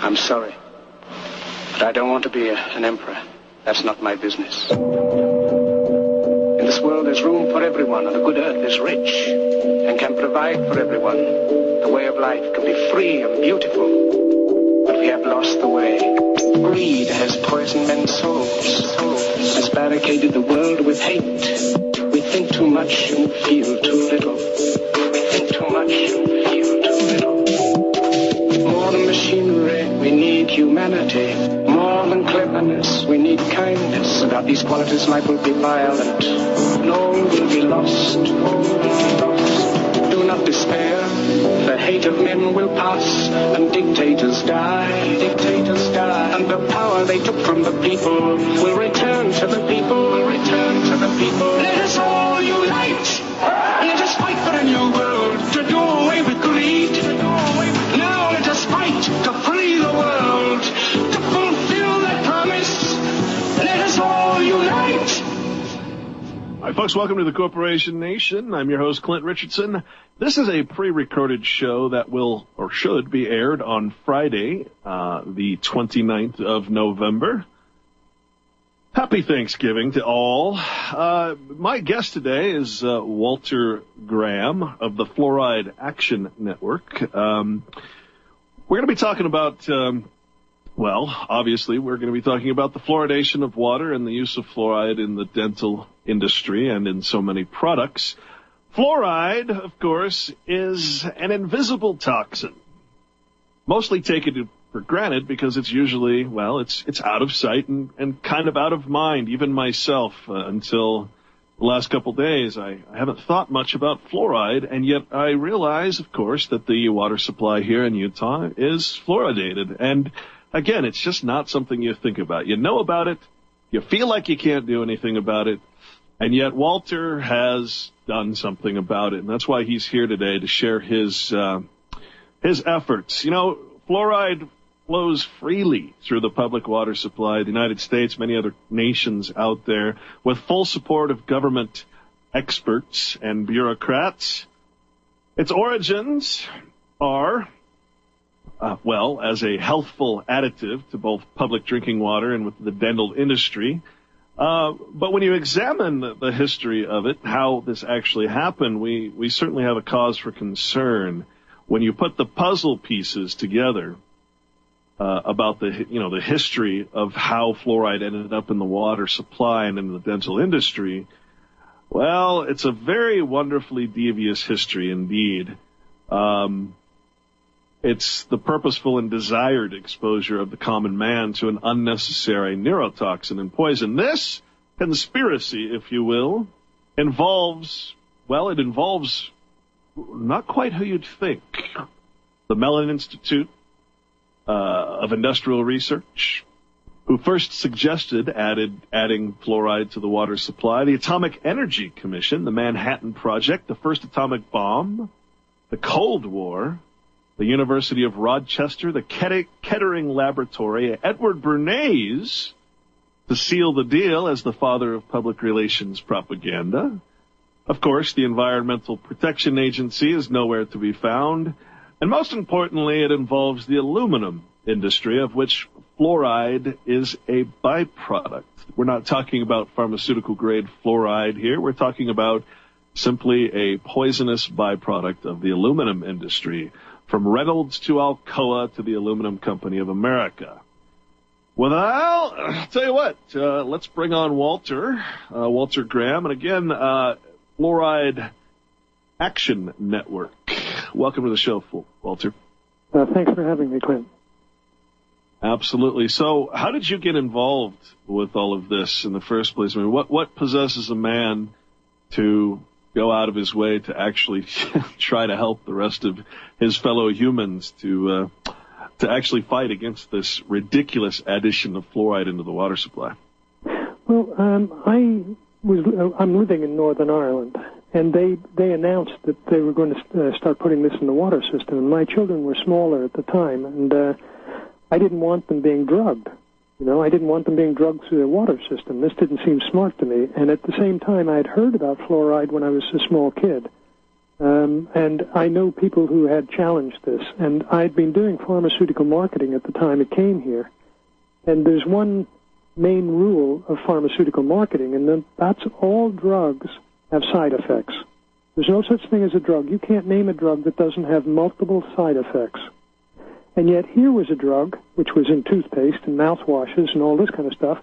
I'm sorry, but I don't want to be an emperor. That's not my business. In this world, there's room for everyone, and the good earth is rich and can provide for everyone. The way of life can be free and beautiful, but we have lost the way. Greed has poisoned men's souls, has barricaded the world with hate. We think too much and feel too little. We think too much and feel too little. More than machinery, we need humanity. More than cleverness, we need kindness. Without these qualities, life will be violent. And all will be lost. All will be lost. Do not despair. The hate of men will pass, and dictators die. Dictators die. And the power they took from the people will return to the people. Will return to the people. Let us all unite. Let us fight for a new world, to do away with greed. Now let us fight to free the world, to fulfill that promise. Let us all unite. Hi, folks. Welcome to the Corporation Nation. I'm your host, Clint Richardson. This is a pre-recorded show that will, or should, be aired on Friday, the 29th of November. Happy Thanksgiving to all. My guest today is Walter Graham of the Fluoride Action Network. We're going to be talking about, obviously, we're going to be talking about the fluoridation of water and the use of fluoride in the dental industry and in so many products. Fluoride, of course, is an invisible toxin, mostly taken for granted because it's usually, it's out of sight and kind of out of mind. Even myself, until the last couple days, I haven't thought much about fluoride, and yet I realize, of course, that the water supply here in Utah is fluoridated. And again, it's just not something you think about. You know about it, you feel like you can't do anything about it, and yet Walter has done something about it, and that's why he's here today to share his efforts. You know, fluoride flows freely through the public water supply of the United States, many other nations out there, with full support of government experts and bureaucrats. Its origins are, as a healthful additive to both public drinking water and with the dental industry. But when you examine the history of it, how this actually happened, we certainly have a cause for concern. When you put the puzzle pieces together, about the history of how fluoride ended up in the water supply and in the dental industry, well, it's a very wonderfully devious history indeed. It's the purposeful and desired exposure of the common man to an unnecessary neurotoxin and poison. This conspiracy, if you will, involves not quite who you'd think. The Mellon Institute of Industrial Research, who first suggested adding fluoride to the water supply, the Atomic Energy Commission, the Manhattan Project, the first atomic bomb, the Cold War, the University of Rochester, the Kettering Laboratory, Edward Bernays, to seal the deal as the father of public relations propaganda. Of course, the Environmental Protection Agency is nowhere to be found. And most importantly, it involves the aluminum industry, of which fluoride is a byproduct. We're not talking about pharmaceutical-grade fluoride here. We're talking about simply a poisonous byproduct of the aluminum industry, from Reynolds to Alcoa to the Aluminum Company of America. Well, I'll tell you what, let's bring on Walter Graham. And again, Fluoride Action Network. Welcome to the show, Walter. Thanks for having me, Clint. Absolutely. So how did you get involved with all of this in the first place? I mean, what possesses a man to go out of his way to actually try to help the rest of his fellow humans to actually fight against this ridiculous addition of fluoride into the water supply? Well, I'm living in Northern Ireland, and they announced that they were going to start putting this in the water system. And my children were smaller at the time, and I didn't want them being drugged. I didn't want them being drugged through the water system. This didn't seem smart to me. And at the same time, I had heard about fluoride when I was a small kid. And I know people who had challenged this, and I'd been doing pharmaceutical marketing at the time it came here. And there's one main rule of pharmaceutical marketing, and that's all drugs have side effects. There's no such thing as a drug. You can't name a drug that doesn't have multiple side effects. And yet here was a drug, which was in toothpaste and mouthwashes and all this kind of stuff,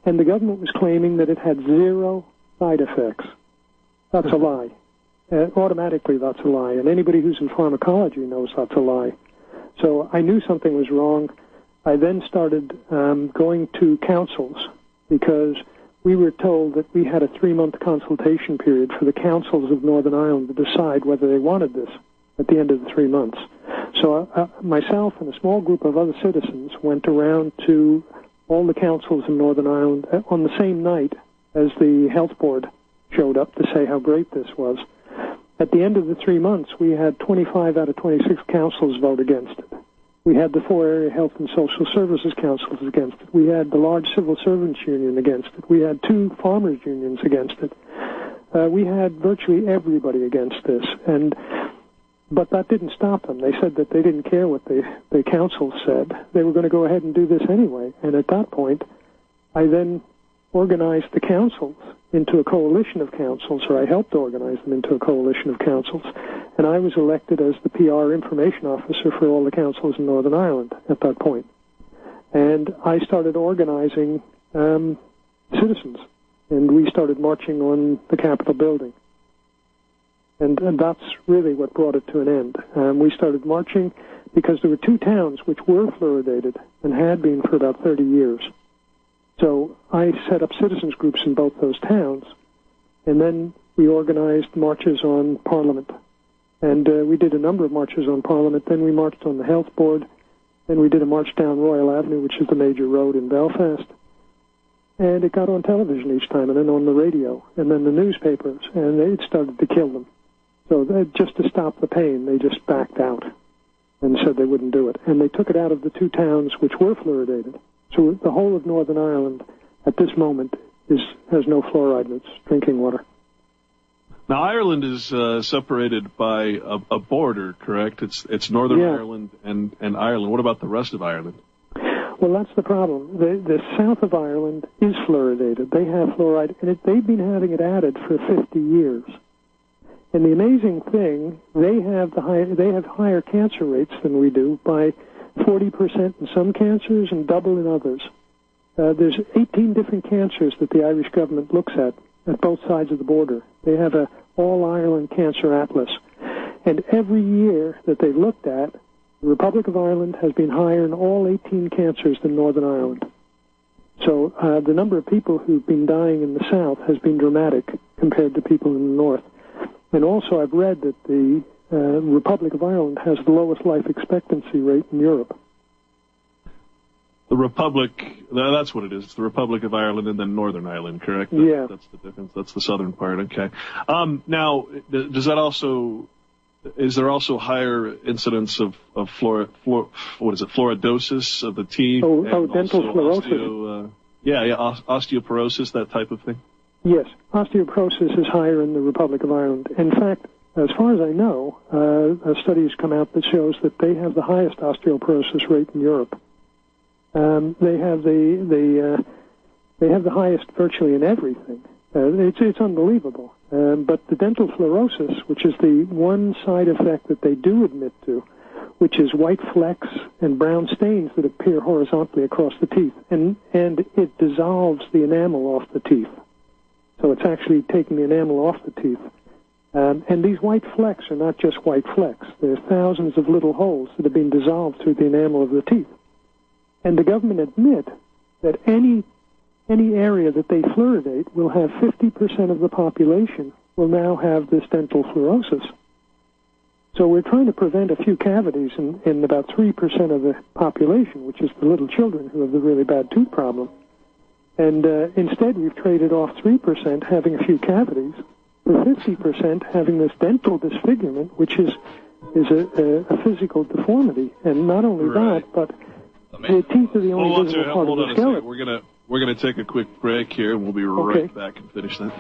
and the government was claiming that it had 0 side effects. That's a lie. Automatically, that's a lie. And anybody who's in pharmacology knows that's a lie. So I knew something was wrong. I then started going to councils because we were told that we had a 3-month consultation period for the councils of Northern Ireland to decide whether they wanted this at the end of the 3 months. So myself and a small group of other citizens went around to all the councils in Northern Ireland on the same night as the health board showed up to say how great this was. At the end of the 3 months, we had 25 out of 26 councils vote against it. We had the 4 area health and social services councils against it. We had the large civil servants union against it. We had 2 farmers unions against it. We had virtually everybody against this. But that didn't stop them. They said that they didn't care what the council said. They were going to go ahead and do this anyway. And at that point, I then organized the councils into a coalition of councils, or I helped organize them into a coalition of councils, and I was elected as the PR information officer for all the councils in Northern Ireland at that point. And I started organizing citizens, and we started marching on the Capitol building. And that's really what brought it to an end. We started marching because there were 2 towns which were fluoridated and had been for about 30 years. So I set up citizens groups in both those towns, and then we organized marches on Parliament. And we did a number of marches on Parliament. Then we marched on the Health Board. Then we did a march down Royal Avenue, which is the major road in Belfast. And it got on television each time, and then on the radio, and then the newspapers, and it started to kill them. So just to stop the pain, they just backed out and said they wouldn't do it. And they took it out of the 2 towns which were fluoridated. So the whole of Northern Ireland at this moment has no fluoride in its drinking water. Now, Ireland is separated by a border, correct? It's Northern Ireland and Ireland. What about the rest of Ireland? Well, that's the problem. The south of Ireland is fluoridated. They have fluoride, and they've been having it added for 50 years. And the amazing thing, they have higher cancer rates than we do by 40% in some cancers and double in others. There's 18 different cancers that the Irish government looks at both sides of the border. They have a all-Ireland cancer atlas. And every year that they've looked at, the Republic of Ireland has been higher in all 18 cancers than Northern Ireland. So the number of people who've been dying in the south has been dramatic compared to people in the north. And also I've read that the Republic of Ireland has the lowest life expectancy rate in Europe. The Republic, that's what it is. It's the Republic of Ireland and then Northern Ireland, correct? Yeah. That's the difference. That's the southern part, okay. Now, is there also higher incidence of fluoridosis of the teeth? Dental fluorosis. Osteoporosis, that type of thing? Yes, osteoporosis is higher in the Republic of Ireland. In fact, as far as I know, a study has come out that shows that they have the highest osteoporosis rate in Europe. They have the highest virtually in everything. It's unbelievable. But the dental fluorosis, which is the one side effect that they do admit to, which is white flecks and brown stains that appear horizontally across the teeth, and it dissolves the enamel off the teeth. So it's actually taking the enamel off the teeth. And these white flecks are not just white flecks. There's thousands of little holes that have been dissolved through the enamel of the teeth. And the government admit that any area that they fluoridate will have 50% of the population will now have this dental fluorosis. So we're trying to prevent a few cavities in about 3% of the population, which is the little children who have the really bad tooth problem. And instead we've traded off 3% having a few cavities for 50% having this dental disfigurement, which is a physical deformity. And not only that, but the teeth are the only visible part of the skeleton. We're gonna take a quick break here, and we'll be right back and finish that.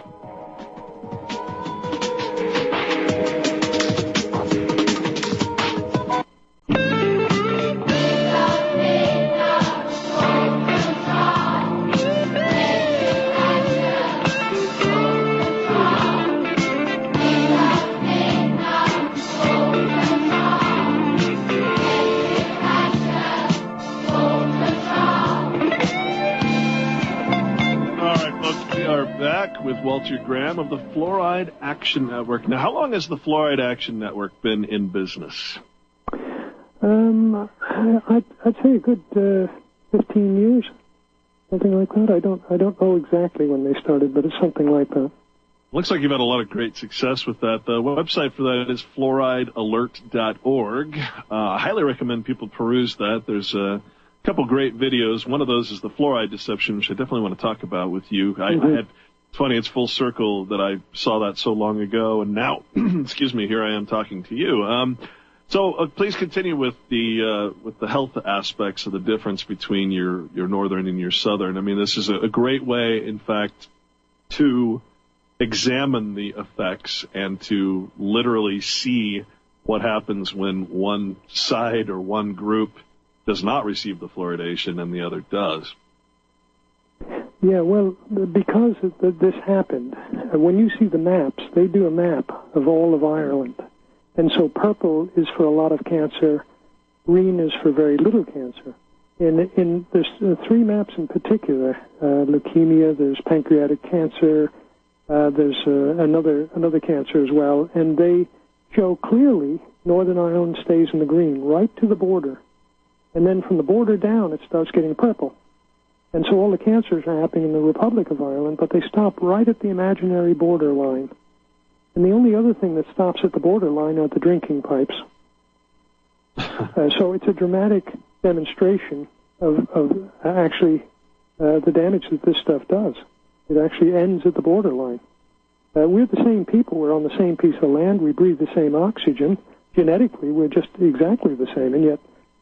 back with Walter Graham of the Fluoride Action Network. Now, how long has the Fluoride Action Network been in business? I'd say a good 15 years, something like that. I don't know exactly when they started, but it's something like that. Looks like you've had a lot of great success with that. The website for that is fluoridealert.org. I highly recommend people peruse that. There's a couple great videos. One of those is the Fluoride Deception, which I definitely want to talk about with you. It's funny, it's full circle that I saw that so long ago, and now, excuse me, here I am talking to you. So please continue with the health aspects of the difference between your northern and your southern. I mean, this is a great way, in fact, to examine the effects and to literally see what happens when one side or one group does not receive the fluoridation and the other does. Yeah, well, because this happened, when you see the maps, they do a map of all of Ireland. And so purple is for a lot of cancer, green is for very little cancer. And there's three maps in particular, leukemia, there's pancreatic cancer, there's another cancer as well, and they show clearly Northern Ireland stays in the green, right to the border. And then from the border down, it starts getting purple. And so all the cancers are happening in the Republic of Ireland, but they stop right at the imaginary border line. And the only other thing that stops at the border line are the drinking pipes. So it's a dramatic demonstration of actually the damage that this stuff does. It actually ends at the borderline. We're the same people. We're on the same piece of land. We breathe the same oxygen. Genetically, we're just exactly the same, and yet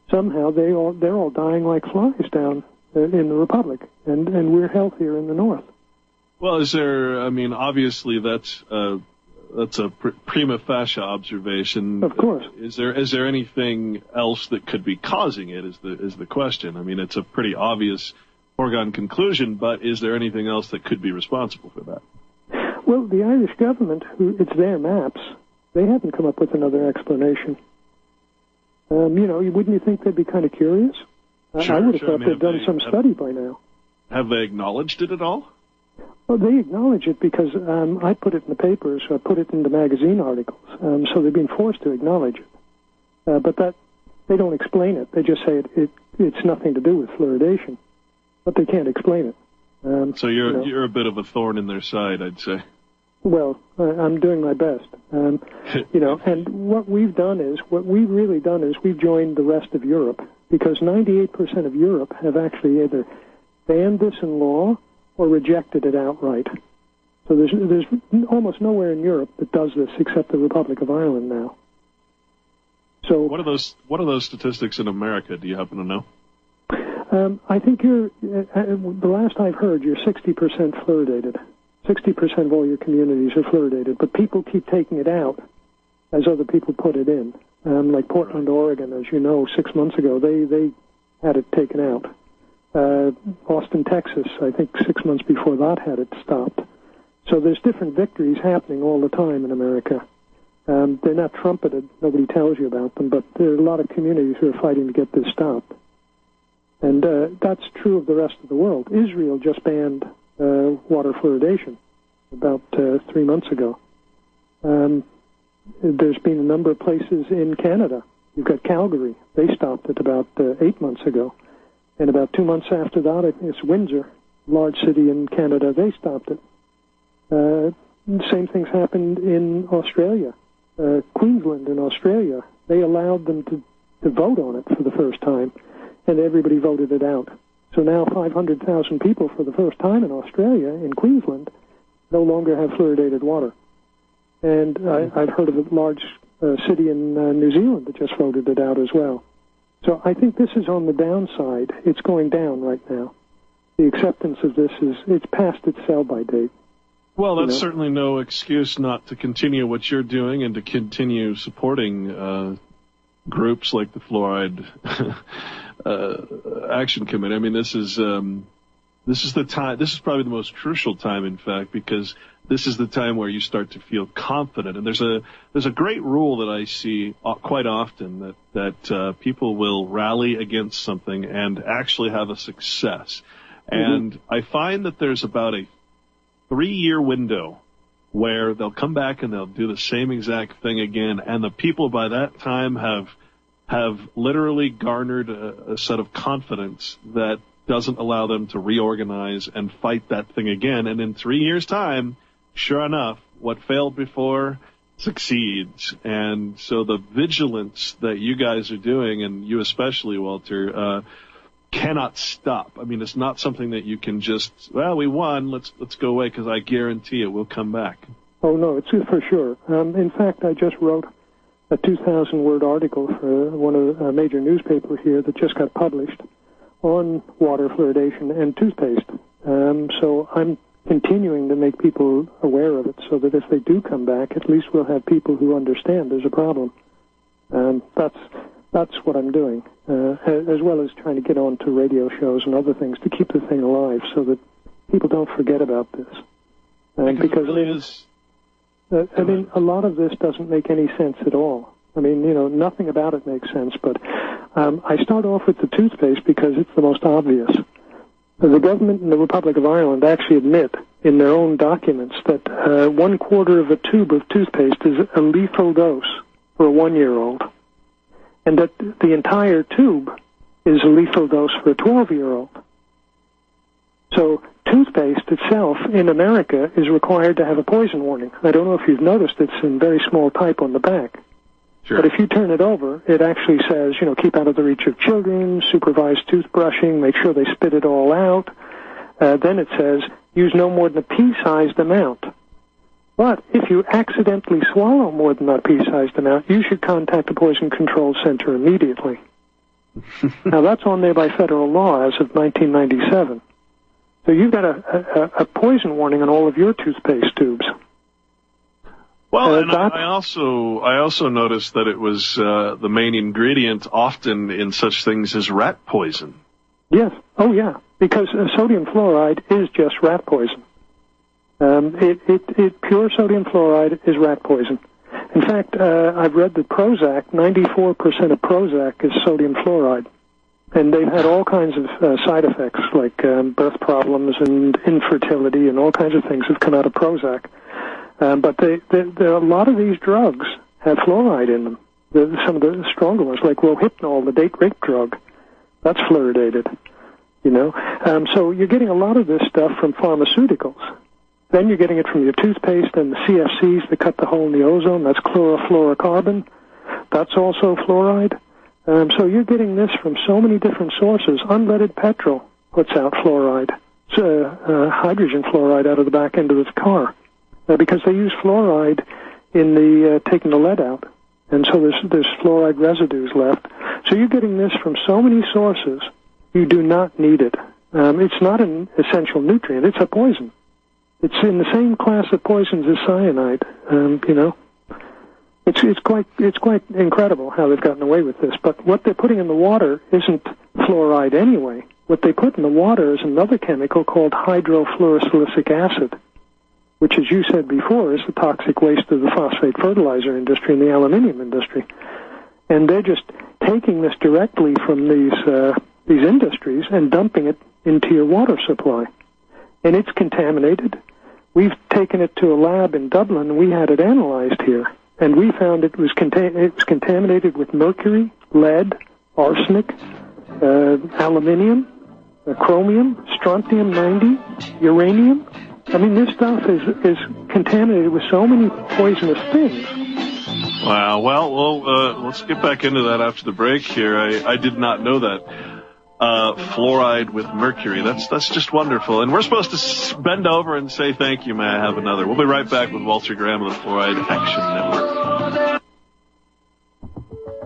somehow they're all dying like flies down in the Republic, and we're healthier in the North. Well, obviously that's a prima facie observation. Of course. Is there anything else that could be causing it? Is the question? I mean, it's a pretty obvious foregone conclusion, but is there anything else that could be responsible for that? Well, the Irish government, it's their maps, they haven't come up with another explanation. Wouldn't you think they'd be kind of curious? Sure, I would have thought they'd done some study by now. Have they acknowledged it at all? Well, they acknowledge it because I put it in the papers, I put it in the magazine articles, so they've been forced to acknowledge it. But that they don't explain it. They just say it's nothing to do with fluoridation, but they can't explain it. So you're a bit of a thorn in their side, I'd say. Well, I'm doing my best. And what we've really done is we've joined the rest of Europe, because 98% of Europe have actually either banned this in law or rejected it outright. So there's almost nowhere in Europe that does this except the Republic of Ireland now. So what are those statistics in America? Do you happen to know? I think the last I've heard, you're 60% fluoridated. 60% of all your communities are fluoridated, but people keep taking it out as other people put it in. Like Portland, Oregon, as you know, 6 months ago, they had it taken out. Austin, Texas, I think 6 months before that had it stopped. So there's different victories happening all the time in America. They're not trumpeted, nobody tells you about them, but there are a lot of communities who are fighting to get this stopped. And that's true of the rest of the world. Israel just banned water fluoridation about 3 months ago. There's been a number of places in Canada. You've got Calgary. They stopped it about 8 months ago. And about 2 months after that, I think it's Windsor, large city in Canada, they stopped it. Same things happened in Australia. Queensland in Australia, they allowed them to vote on it for the first time, and everybody voted it out. So now 500,000 people for the first time in Australia, in Queensland, no longer have fluoridated water. And I've heard of a large city in New Zealand that just voted it out as well. So I think this is on the downside. It's going down right now. The acceptance of this it's past its sell-by date. Well, that's certainly no excuse not to continue what you're doing and to continue supporting groups like the Fluoride Action Committee. I mean, this is the time. This is probably the most crucial time, in fact, because this is the time where you start to feel confident. And there's a great rule that I see quite often that people will rally against something and actually have a success. Mm-hmm. And I find that there's about a 3-year window where they'll come back and they'll do the same exact thing again, and the people by that time have literally garnered a set of confidence that doesn't allow them to reorganize and fight that thing again. And in 3 years' time, sure enough, what failed before succeeds. And so the vigilance that you guys are doing, and you especially, Walter, cannot stop. I mean, it's not something that you can just, well, we won, let's go away, because I guarantee it will come back. Oh, no, it's for sure. In fact, I just wrote a 2,000-word article for one of the major newspapers here that just got published on water fluoridation and toothpaste. So I'm continuing to make people aware of it so that if they do come back, at least we'll have people who understand there's a problem. That's what I'm doing, as well as trying to get on to radio shows and other things to keep the thing alive so that people don't forget about this. Because I mean, a lot of this doesn't make any sense at all. I mean, nothing about it makes sense, but I start off with the toothpaste because it's the most obvious. The government in the Republic of Ireland actually admit in their own documents that 1/4 of a tube of toothpaste is a lethal dose for a 1-year-old, and that the entire tube is a lethal dose for a 12-year-old. So toothpaste itself in America is required to have a poison warning. I don't know if you've noticed, it's in very small type on the back. Sure. But if you turn it over, it actually says, keep out of the reach of children, supervise toothbrushing, make sure they spit it all out. Then it says, use no more than a pea-sized amount. But if you accidentally swallow more than that pea-sized amount, you should contact the Poison Control Center immediately. Now, that's on there by federal law as of 1997. So you've got a poison warning on all of your toothpaste tubes. Well, and I also noticed that it was the main ingredient often in such things as rat poison. Yes. Oh, yeah. Because sodium fluoride is just rat poison. Pure sodium fluoride is rat poison. In fact, I've read that Prozac, 94% of Prozac is sodium fluoride. And they've had all kinds of side effects like birth problems and infertility and all kinds of things have come out of Prozac. But a lot of these drugs have fluoride in them. Some of the stronger ones, like Rohypnol, the date rape drug, that's fluoridated. So you're getting a lot of this stuff from pharmaceuticals. Then you're getting it from your toothpaste and the CFCs that cut the hole in the ozone. That's chlorofluorocarbon. That's also fluoride. So you're getting this from so many different sources. Unleaded petrol puts out fluoride. It's hydrogen fluoride out of the back end of the car. Because they use fluoride in the taking the lead out, and so there's fluoride residues left. So you're getting this from so many sources. You do not need it. It's not an essential nutrient. It's a poison. It's in the same class of poisons as cyanide. It's quite incredible how they've gotten away with this. But what they're putting in the water isn't fluoride anyway. What they put in the water is another chemical called hydrofluorosilicic acid, which, as you said before, is the toxic waste of the phosphate fertilizer industry and the aluminium industry. And they're just taking this directly from these industries and dumping it into your water supply. And it's contaminated. We've taken it to a lab in Dublin, and we had it analyzed here. And we found it was contaminated with mercury, lead, arsenic, aluminium, chromium, strontium-90, uranium. I mean, this stuff is contaminated with so many poisonous things. Wow. Well, let's get back into that after the break here. I did not know that. Fluoride with mercury. That's just wonderful. And we're supposed to bend over and say thank you. May I have another? We'll be right back with Walter Graham of the Fluoride Action Network.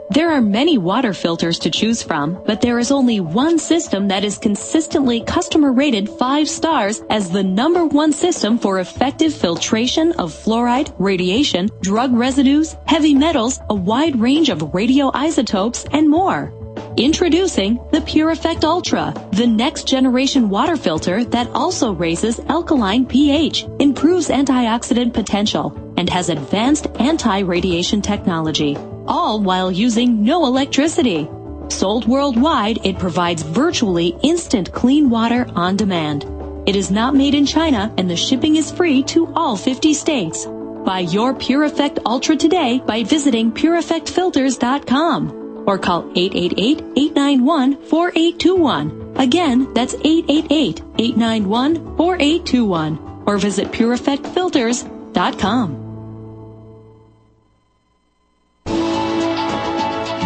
There are many water filters to choose from, but there is only one system that is consistently customer rated 5 stars as the #1 system for effective filtration of fluoride, radiation, drug residues, heavy metals, a wide range of radioisotopes, and more. Introducing the Pure Effect Ultra, the next generation water filter that also raises alkaline pH, improves antioxidant potential, and has advanced anti-radiation technology, all while using no electricity. Sold worldwide, it provides virtually instant clean water on demand. It is not made in China, and the shipping is free to all 50 states. Buy your Pure Effect Ultra today by visiting PureEffectFilters.com or call 888-891-4821. Again, that's 888-891-4821 or visit PureEffectFilters.com.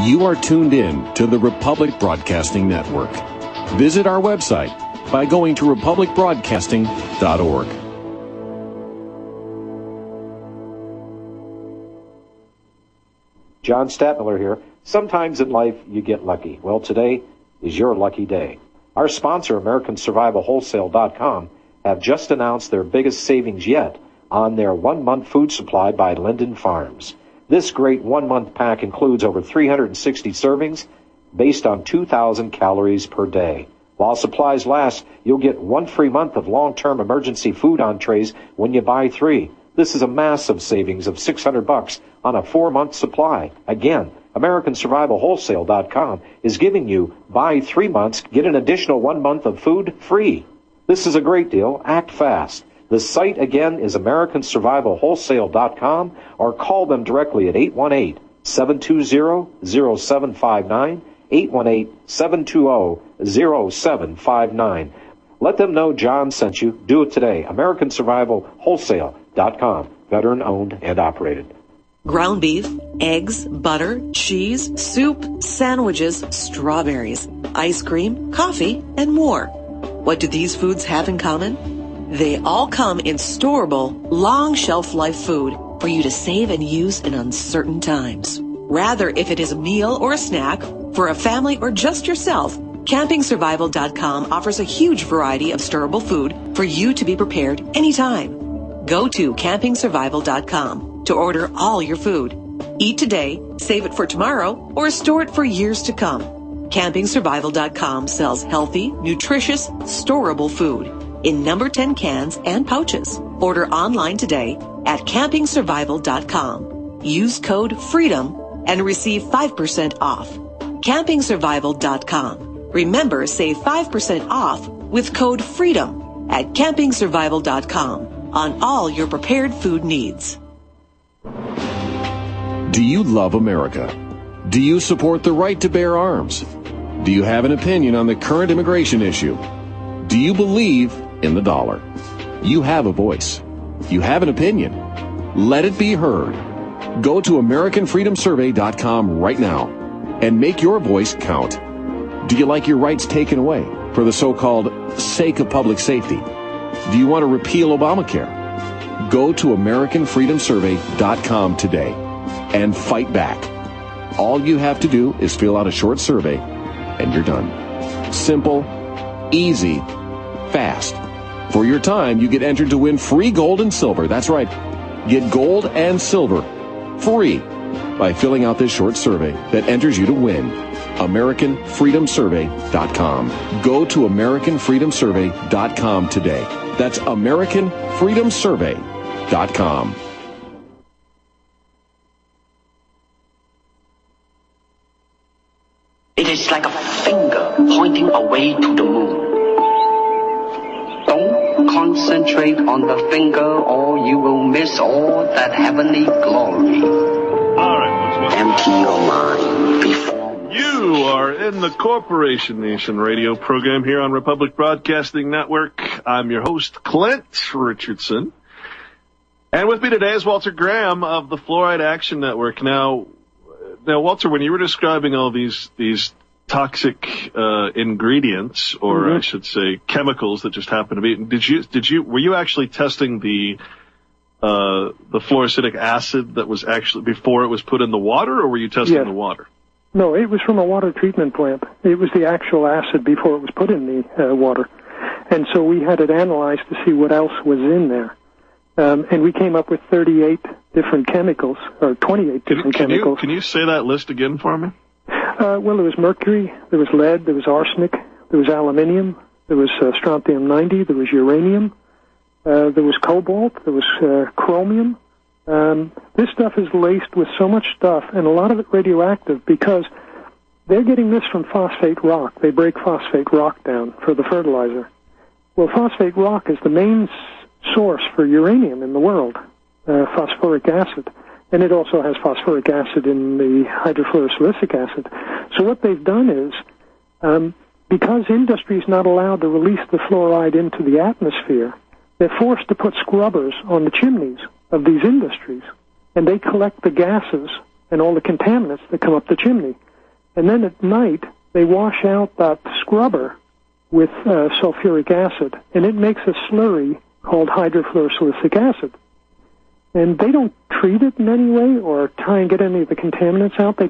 You are tuned in to the Republic Broadcasting Network. Visit our website by going to republicbroadcasting.org. John Statmiller here. Sometimes in life you get lucky. Well, today is your lucky day. Our sponsor, AmericanSurvivalWholesale.com, have just announced their biggest savings yet on their 1-month food supply by Linden Farms. This great 1-month pack includes over 360 servings based on 2,000 calories per day. While supplies last, you'll get 1 free month of long-term emergency food entrees when you buy 3. This is a massive savings of $600 on a 4-month supply. Again, AmericanSurvivalWholesale.com is giving you buy 3 months, get an additional 1 month of food free. This is a great deal. Act fast. The site again is AmericanSurvivalWholesale.com or call them directly at 818-720-0759, 818-720-0759. Let them know John sent you. Do it today. AmericanSurvivalWholesale.com. Veteran owned and operated. Ground beef, eggs, butter, cheese, soup, sandwiches, strawberries, ice cream, coffee, and more. What do these foods have in common? They all come in storable, long shelf life food for you to save and use in uncertain times. Rather, if it is a meal or a snack, for a family or just yourself, CampingSurvival.com offers a huge variety of storable food for you to be prepared anytime. Go to CampingSurvival.com to order all your food. Eat today, save it for tomorrow, or store it for years to come. CampingSurvival.com sells healthy, nutritious, storable food in number 10 cans and pouches. Order online today at CampingSurvival.com. Use code FREEDOM and receive 5% off. CampingSurvival.com. Remember, save 5% off with code FREEDOM at CampingSurvival.com on all your prepared food needs. Do you love America? Do you support the right to bear arms? Do you have an opinion on the current immigration issue? Do you believe in the dollar? You have a voice. You have an opinion. Let it be heard. Go to AmericanFreedomSurvey.com right now and make your voice count. Do you like your rights taken away for the so-called sake of public safety? Do you want to repeal Obamacare? Go to AmericanFreedomSurvey.com today and fight back. All you have to do is fill out a short survey and you're done. Simple, easy, fast. For your time, you get entered to win free gold and silver. That's right. Get gold and silver free by filling out this short survey that enters you to win. AmericanFreedomSurvey.com. Go to AmericanFreedomSurvey.com today. That's AmericanFreedomSurvey.com. It is like a finger pointing away to the moon. Don't concentrate on the finger or you will miss all that heavenly glory. All right, empty your mind before. You are in the Corporation Nation radio program here on Republic Broadcasting Network. I'm your host, Clint Richardson. And with me today is Walter Graham of the Fluoride Action Network. Now, Walter, when you were describing all these toxic ingredients, or I should say chemicals that just happen to be, were you actually testing the fluoric acid that was actually before it was put in the water, or were you testing the water? No, it was from a water treatment plant. It was the actual acid before it was put in the water. And so we had it analyzed to see what else was in there. And we came up with 38 different chemicals, or 28 different chemicals. Can you say that list again for me? Well, there was mercury, there was lead, there was arsenic, there was aluminium, there was strontium-90, there was uranium, there was cobalt, there was chromium. This stuff is laced with so much stuff, and a lot of it radioactive, because they're getting this from phosphate rock. They break phosphate rock down for the fertilizer. Well, phosphate rock is the main source for uranium in the world, phosphoric acid. And it also has phosphoric acid in the hydrofluorosilicic acid. So what they've done is, because industry is not allowed to release the fluoride into the atmosphere, they're forced to put scrubbers on the chimneys of these industries, and they collect the gases and all the contaminants that come up the chimney. And then at night, they wash out that scrubber with sulfuric acid, and it makes a slurry called hydrofluorosilicic acid. And they don't treat it in any way or try and get any of the contaminants out. They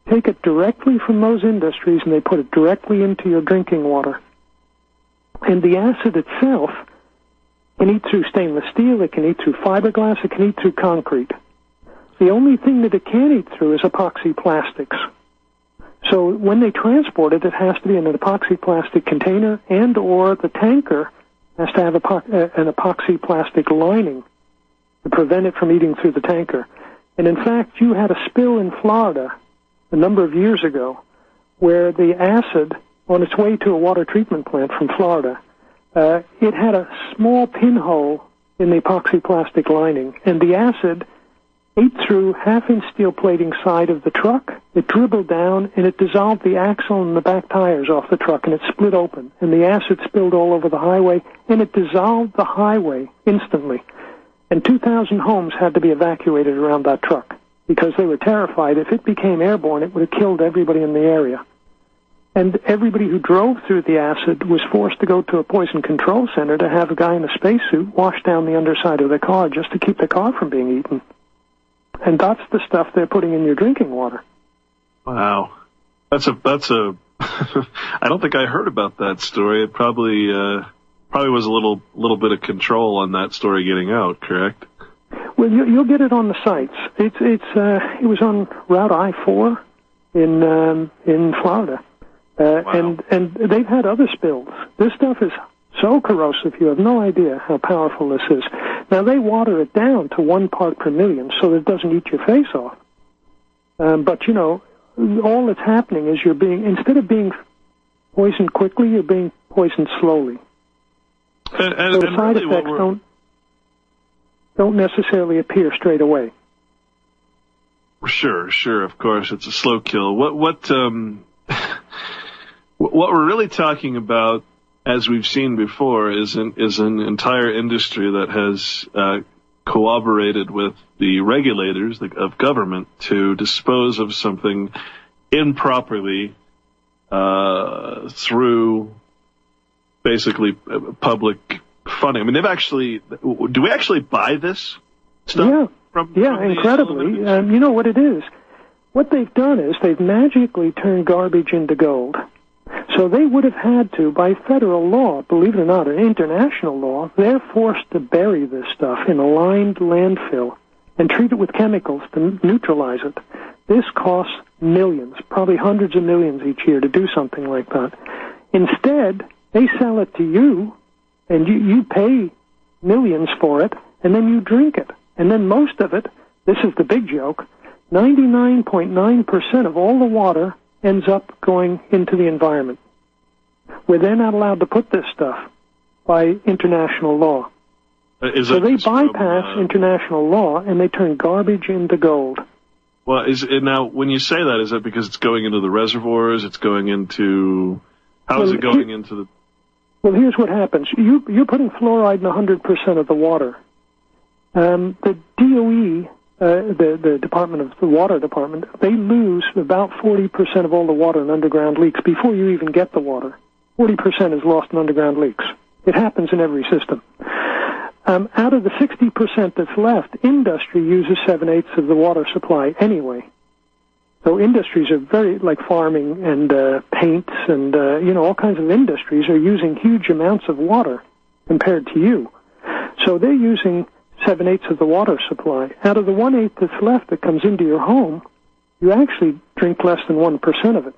take it directly from those industries and they put it directly into your drinking water. And the acid itself can eat through stainless steel, it can eat through fiberglass, it can eat through concrete. The only thing that it can't eat through is epoxy plastics. So when they transport it, it has to be in an epoxy plastic container, and or the tanker has to have an epoxy plastic lining to prevent it from eating through the tanker. And in fact, you had a spill in Florida a number of years ago where the acid, on its way to a water treatment plant from Florida, it had a small pinhole in the epoxy plastic lining, and the acid ate through half-inch steel plating side of the truck. It dribbled down, and it dissolved the axle and the back tires off the truck, and it split open. And the acid spilled all over the highway, and it dissolved the highway instantly. And 2,000 homes had to be evacuated around that truck because they were terrified if it became airborne, it would have killed everybody in the area. And everybody who drove through the acid was forced to go to a poison control center to have a guy in a spacesuit wash down the underside of the car just to keep the car from being eaten. And that's the stuff they're putting in your drinking water. Wow. That's a I don't think I heard about that story. It probably was a little bit of control on that story getting out, correct? Well, you'll get it on the sites. It was on Route I-4 in Florida. Wow. And they've had other spills. This stuff is so corrosive, you have no idea how powerful this is. Now, they water it down to 1 part per million so that it doesn't eat your face off. But, you know, all that's happening is instead of being poisoned quickly, you're being poisoned slowly. So the side effects don't necessarily appear straight away. Sure, of course, it's a slow kill. What we're really talking about, as we've seen before, is an entire industry that has cooperated with the regulators of government to dispose of something improperly through basically public funding. I mean, do we actually buy this stuff? Yeah, incredibly. You know what it is? What they've done is they've magically turned garbage into gold. So they would have had to, by federal law, believe it or not, or international law, they're forced to bury this stuff in a lined landfill and treat it with chemicals to neutralize it. This costs millions, probably hundreds of millions each year to do something like that. Instead, they sell it to you, and you pay millions for it, and then you drink it. And then most of it, this is the big joke, 99.9% of all the water ends up going into the environment, where they're not allowed to put this stuff by international law. So they bypass international law, and they turn garbage into gold. Well, now, when you say that, is that because it's going into the reservoirs? It's going into... How is it going into the... Well, here's what happens. You're putting fluoride in 100% of the water. The DOE, the Department of the Water Department, they lose about 40% of all the water in underground leaks before you even get the water. 40% is lost in underground leaks. It happens in every system. Out of the 60% that's left, industry uses 7/8 of the water supply anyway. So industries are very, like farming and paints and, all kinds of industries are using huge amounts of water compared to you. So they're using 7/8 of the water supply. Out of the 1/8 that's left that comes into your home, you actually drink less than 1% of it.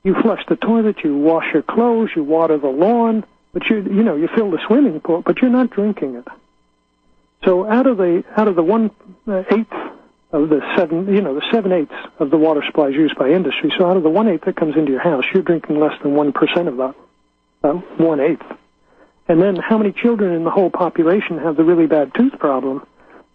You flush the toilet, you wash your clothes, you water the lawn, but you fill the swimming pool, but you're not drinking it. So out of the 1/8 of the 7/8 of the water supply is used by industry. So out of the 1/8 that comes into your house, you're drinking less than 1% of that 1/8. And then how many children in the whole population have the really bad tooth problem?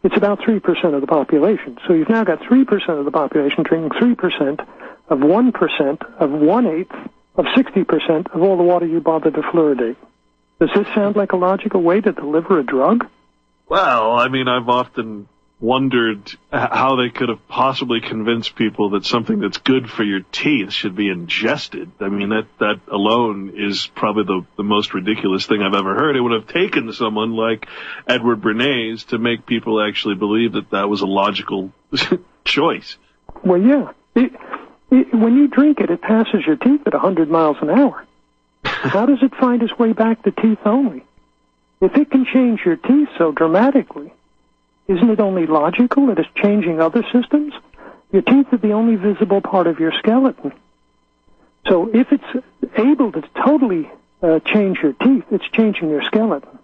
It's about 3% of the population. So you've now got 3% of the population drinking 3% of 1% of 1/8 of 60% of all the water you bother to fluoridate. Does this sound like a logical way to deliver a drug? Well, I mean, I've often wondered how they could have possibly convinced people that something that's good for your teeth should be ingested. I mean, that alone is probably the most ridiculous thing I've ever heard. It would have taken someone like Edward Bernays to make people actually believe that was a logical choice. Well, yeah. When you drink it, it passes your teeth at 100 miles an hour. How does it find its way back to teeth only? If it can change your teeth so dramatically, isn't it only logical that it's changing other systems? Your teeth are the only visible part of your skeleton. So if it's able to totally change your teeth, it's changing your skeleton.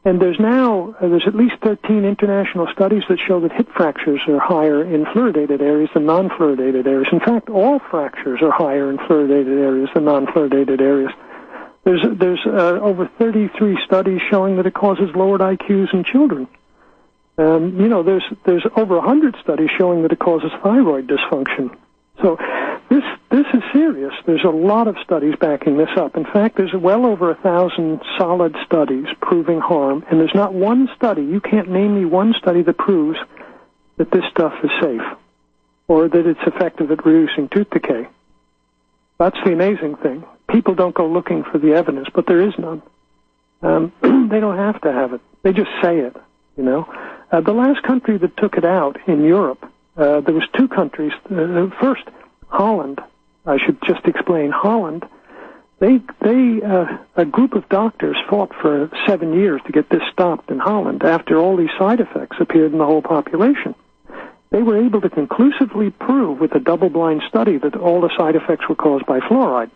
And there's at least 13 international studies that show that hip fractures are higher in fluoridated areas than non-fluoridated areas. In fact, all fractures are higher in fluoridated areas than non-fluoridated areas. There's over 33 studies showing that it causes lowered IQs in children. There's over 100 studies showing that it causes thyroid dysfunction. So this is serious. There's a lot of studies backing this up. In fact, there's well over 1,000 solid studies proving harm, and there's not one study, you can't name me one study that proves that this stuff is safe or that it's effective at reducing tooth decay. That's the amazing thing. People don't go looking for the evidence, but there is none. They don't have to have it. They just say it, you know. The last country that took it out in Europe, there was two countries. First, Holland. I should just explain. Holland, a group of doctors fought for 7 years to get this stopped in Holland after all these side effects appeared in the whole population. They were able to conclusively prove with a double-blind study that all the side effects were caused by fluoride.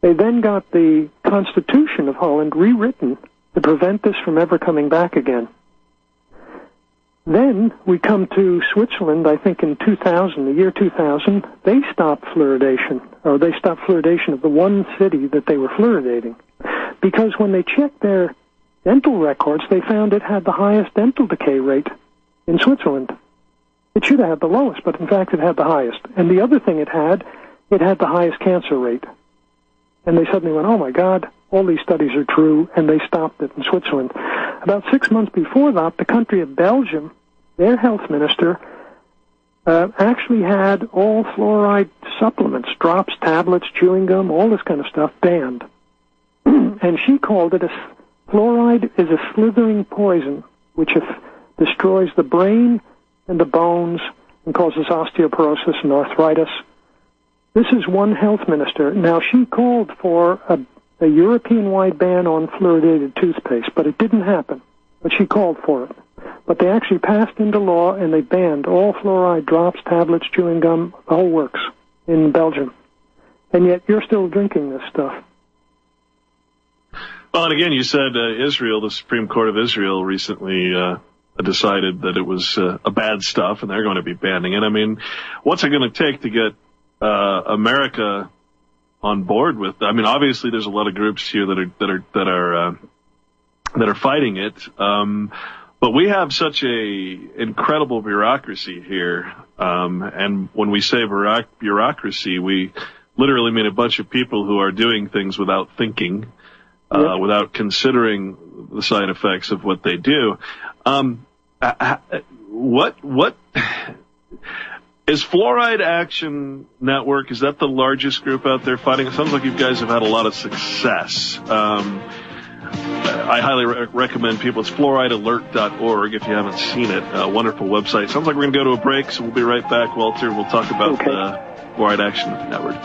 They then got the Constitution of Holland rewritten to prevent this from ever coming back again. Then we come to Switzerland, I think in 2000, the year 2000, they stopped fluoridation, or they stopped fluoridation of the one city that they were fluoridating. Because when they checked their dental records, they found it had the highest dental decay rate in Switzerland. It should have had the lowest, but in fact it had the highest. And the other thing it had the highest cancer rate. And they suddenly went, oh my God, all these studies are true, and they stopped it in Switzerland. About 6 months before that, the country of Belgium, their health minister, actually had all fluoride supplements, drops, tablets, chewing gum, all this kind of stuff banned. And she called it fluoride is a slithering poison which destroys the brain and the bones and causes osteoporosis and arthritis. This is one health minister. Now, she called for a European-wide ban on fluoridated toothpaste, but it didn't happen. But she called for it. But they actually passed into law, and they banned all fluoride drops, tablets, chewing gum, the whole works in Belgium. And yet you're still drinking this stuff. Well, and again, you said Israel, the Supreme Court of Israel recently decided that it was a bad stuff, and they're going to be banning it. I mean, what's it going to take to get America on board with? I mean, obviously, there's a lot of groups here that are fighting it, but we have such a incredible bureaucracy here, and when we say bureaucracy, we literally mean a bunch of people who are doing things without thinking, without considering the side effects of what they do. What is Fluoride Action Network? Is that the largest group out there fighting? It sounds like you guys have had a lot of success. I highly recommend people. It's fluoridealert.org if you haven't seen it. A wonderful website. Sounds like we're going to go to a break, so we'll be right back, Walter. We'll talk about the Fluoride Action Network.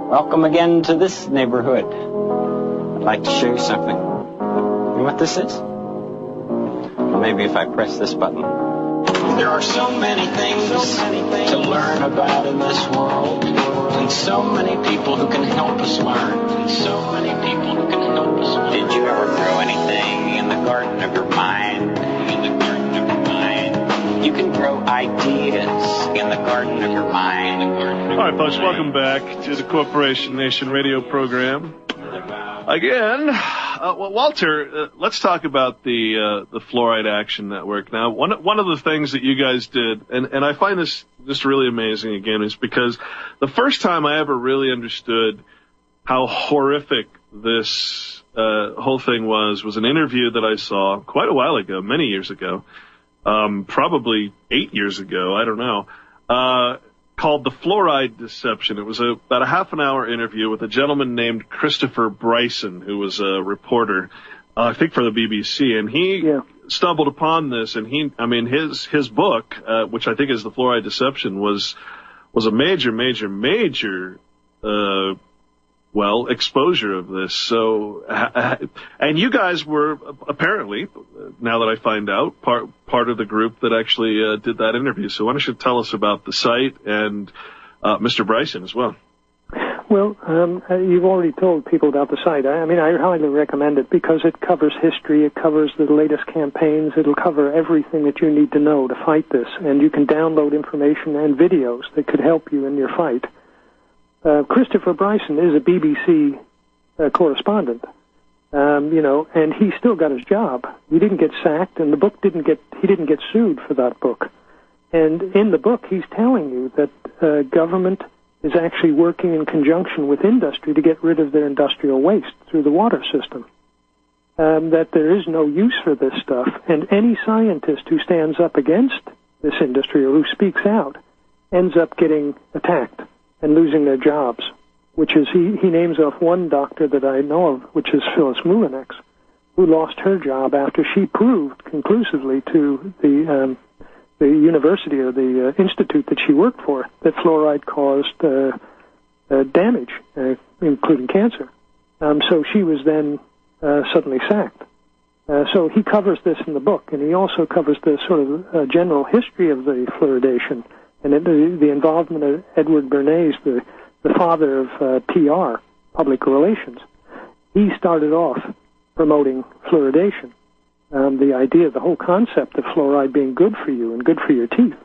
Welcome again to this neighborhood. I'd like to show you something. You know what this is? Well, maybe if I press this button. There are so many things to learn about in this world, and so many people who can help us learn, Did you ever All right, folks, welcome back to the Corporation Nation radio program. Again, Walter, let's talk about the Fluoride Action Network. Now, one of the things that you guys did, and I find this just really amazing, again, is because the first time I ever really understood how horrific this whole thing was an interview that I saw quite a while ago, many years ago, probably 8 years ago, I don't know, called The Fluoride Deception. It was about a half-an-hour interview with a gentleman named Christopher Bryson, who was a reporter, I think for the BBC, and he stumbled upon this, and his book, which I think is The Fluoride Deception, was a major exposure of this. So, and you guys were apparently, now that I find out, part of the group that actually did that interview. So why don't you tell us about the site and Mr. Bryson as well? Well, you've already told people about the site. I highly recommend it because it covers history, it covers the latest campaigns, it'll cover everything that you need to know to fight this, and you can download information and videos that could help you in your fight. Christopher Bryson is a BBC correspondent, and he still got his job. He didn't get sacked, and he didn't get sued for that book. And in the book, he's telling you that government is actually working in conjunction with industry to get rid of their industrial waste through the water system. That there is no use for this stuff, and any scientist who stands up against this industry or who speaks out ends up getting attacked and losing their jobs, which is, he names off one doctor that I know of, which is Phyllis Moulinex, who lost her job after she proved conclusively to the university or the institute that she worked for that fluoride caused damage, including cancer. So she was then suddenly sacked. So he covers this in the book, and he also covers the sort of general history of the fluoridation and the involvement of Edward Bernays, the father of PR, public relations. He started off promoting fluoridation, the idea, the whole concept of fluoride being good for you and good for your teeth.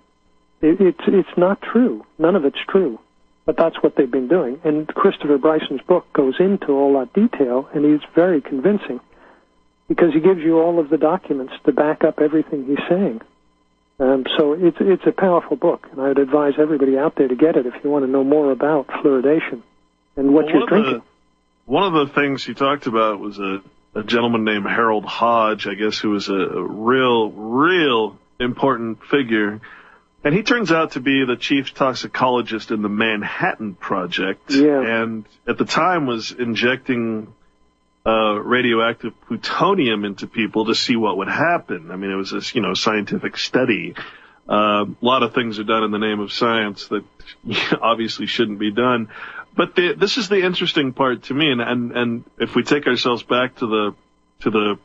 It's not true. None of it's true. But that's what they've been doing. And Christopher Bryson's book goes into all that detail, and he's very convincing because he gives you all of the documents to back up everything he's saying. So it's a powerful book, and I would advise everybody out there to get it if you want to know more about fluoridation and what you're drinking. One of the things he talked about was a gentleman named Harold Hodge, I guess, who was a real important figure. And he turns out to be the chief toxicologist in the Manhattan Project. Yeah. And at the time was injecting radioactive plutonium into people to see what would happen. I mean, it was this, scientific study. A lot of things are done in the name of science that obviously shouldn't be done. But this is the interesting part to me. And if we take ourselves back to the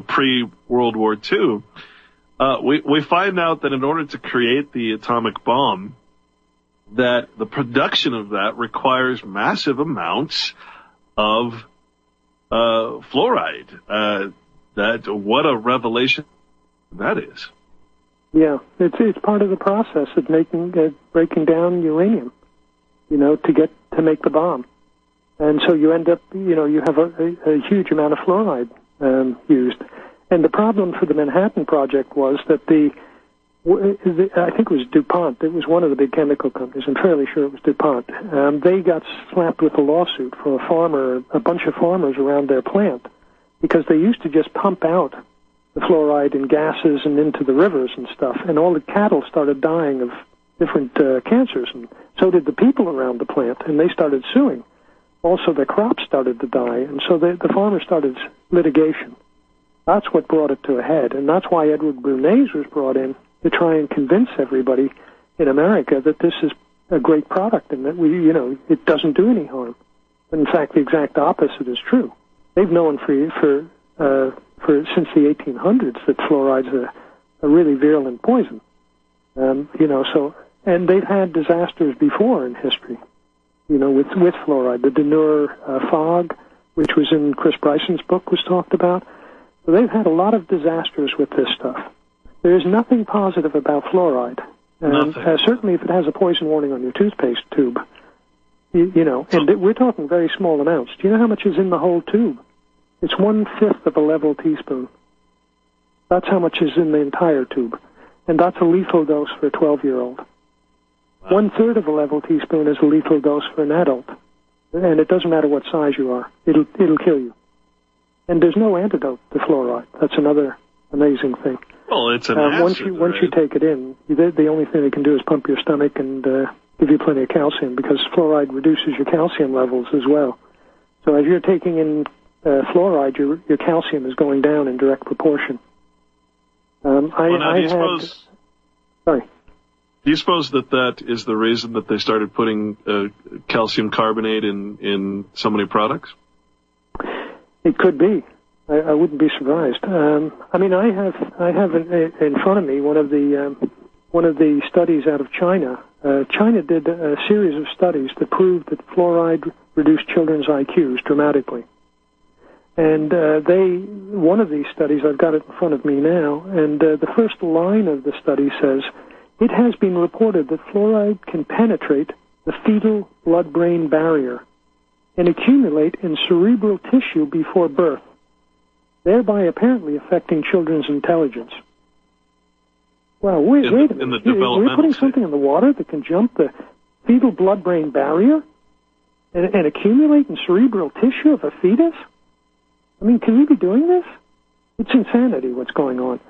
pre-World War II, we find out that in order to create the atomic bomb, that the production of that requires massive amounts of fluoride. What a revelation that is. Yeah, it's part of the process of breaking down uranium, to make the bomb. And so you end up, you have a huge amount of fluoride used. And the problem for the Manhattan Project was that I think it was DuPont. It was one of the big chemical companies. I'm fairly sure it was DuPont. They got slapped with a lawsuit from a bunch of farmers around their plant, because they used to just pump out the fluoride in gases and into the rivers and stuff, and all the cattle started dying of different cancers, and so did the people around the plant, and they started suing. Also, the crops started to die, and so the farmers started litigation. That's what brought it to a head, and that's why Edward Bernays was brought in to try and convince everybody in America that this is a great product and that it doesn't do any harm. But in fact, the exact opposite is true. They've known for since the 1800s that fluoride's a really virulent poison. And they've had disasters before in history, with fluoride. The Deneur fog, which was in Chris Bryson's book, was talked about. So they've had a lot of disasters with this stuff. There is nothing positive about fluoride, Certainly if it has a poison warning on your toothpaste tube, you know, and we're talking very small amounts. Do you know how much is in the whole tube? It's 1/5 of a level teaspoon. That's how much is in the entire tube. And that's a lethal dose for a 12-year-old. Wow. 1/3 of a level teaspoon is a lethal dose for an adult. And it doesn't matter what size you are. It'll kill you. And there's no antidote to fluoride. That's another amazing thing. Well, it's an acid, once you take it in, the only thing they can do is pump your stomach and give you plenty of calcium, because fluoride reduces your calcium levels as well. So as you're taking in fluoride, your calcium is going down in direct proportion. Do you suppose that is the reason that they started putting calcium carbonate in so many products? It could be. I wouldn't be surprised. I mean, I have in front of me one of the studies out of China. China did a series of studies that proved that fluoride reduced children's IQs dramatically. And one of these studies, I've got it in front of me now, and the first line of the study says, "It has been reported that fluoride can penetrate the fetal blood-brain barrier and accumulate in cerebral tissue before birth, thereby apparently affecting children's intelligence." Well, wait a minute. We're putting something in the water that can jump the fetal blood-brain barrier and accumulate in cerebral tissue of a fetus? I mean, can we be doing this? It's insanity what's going on.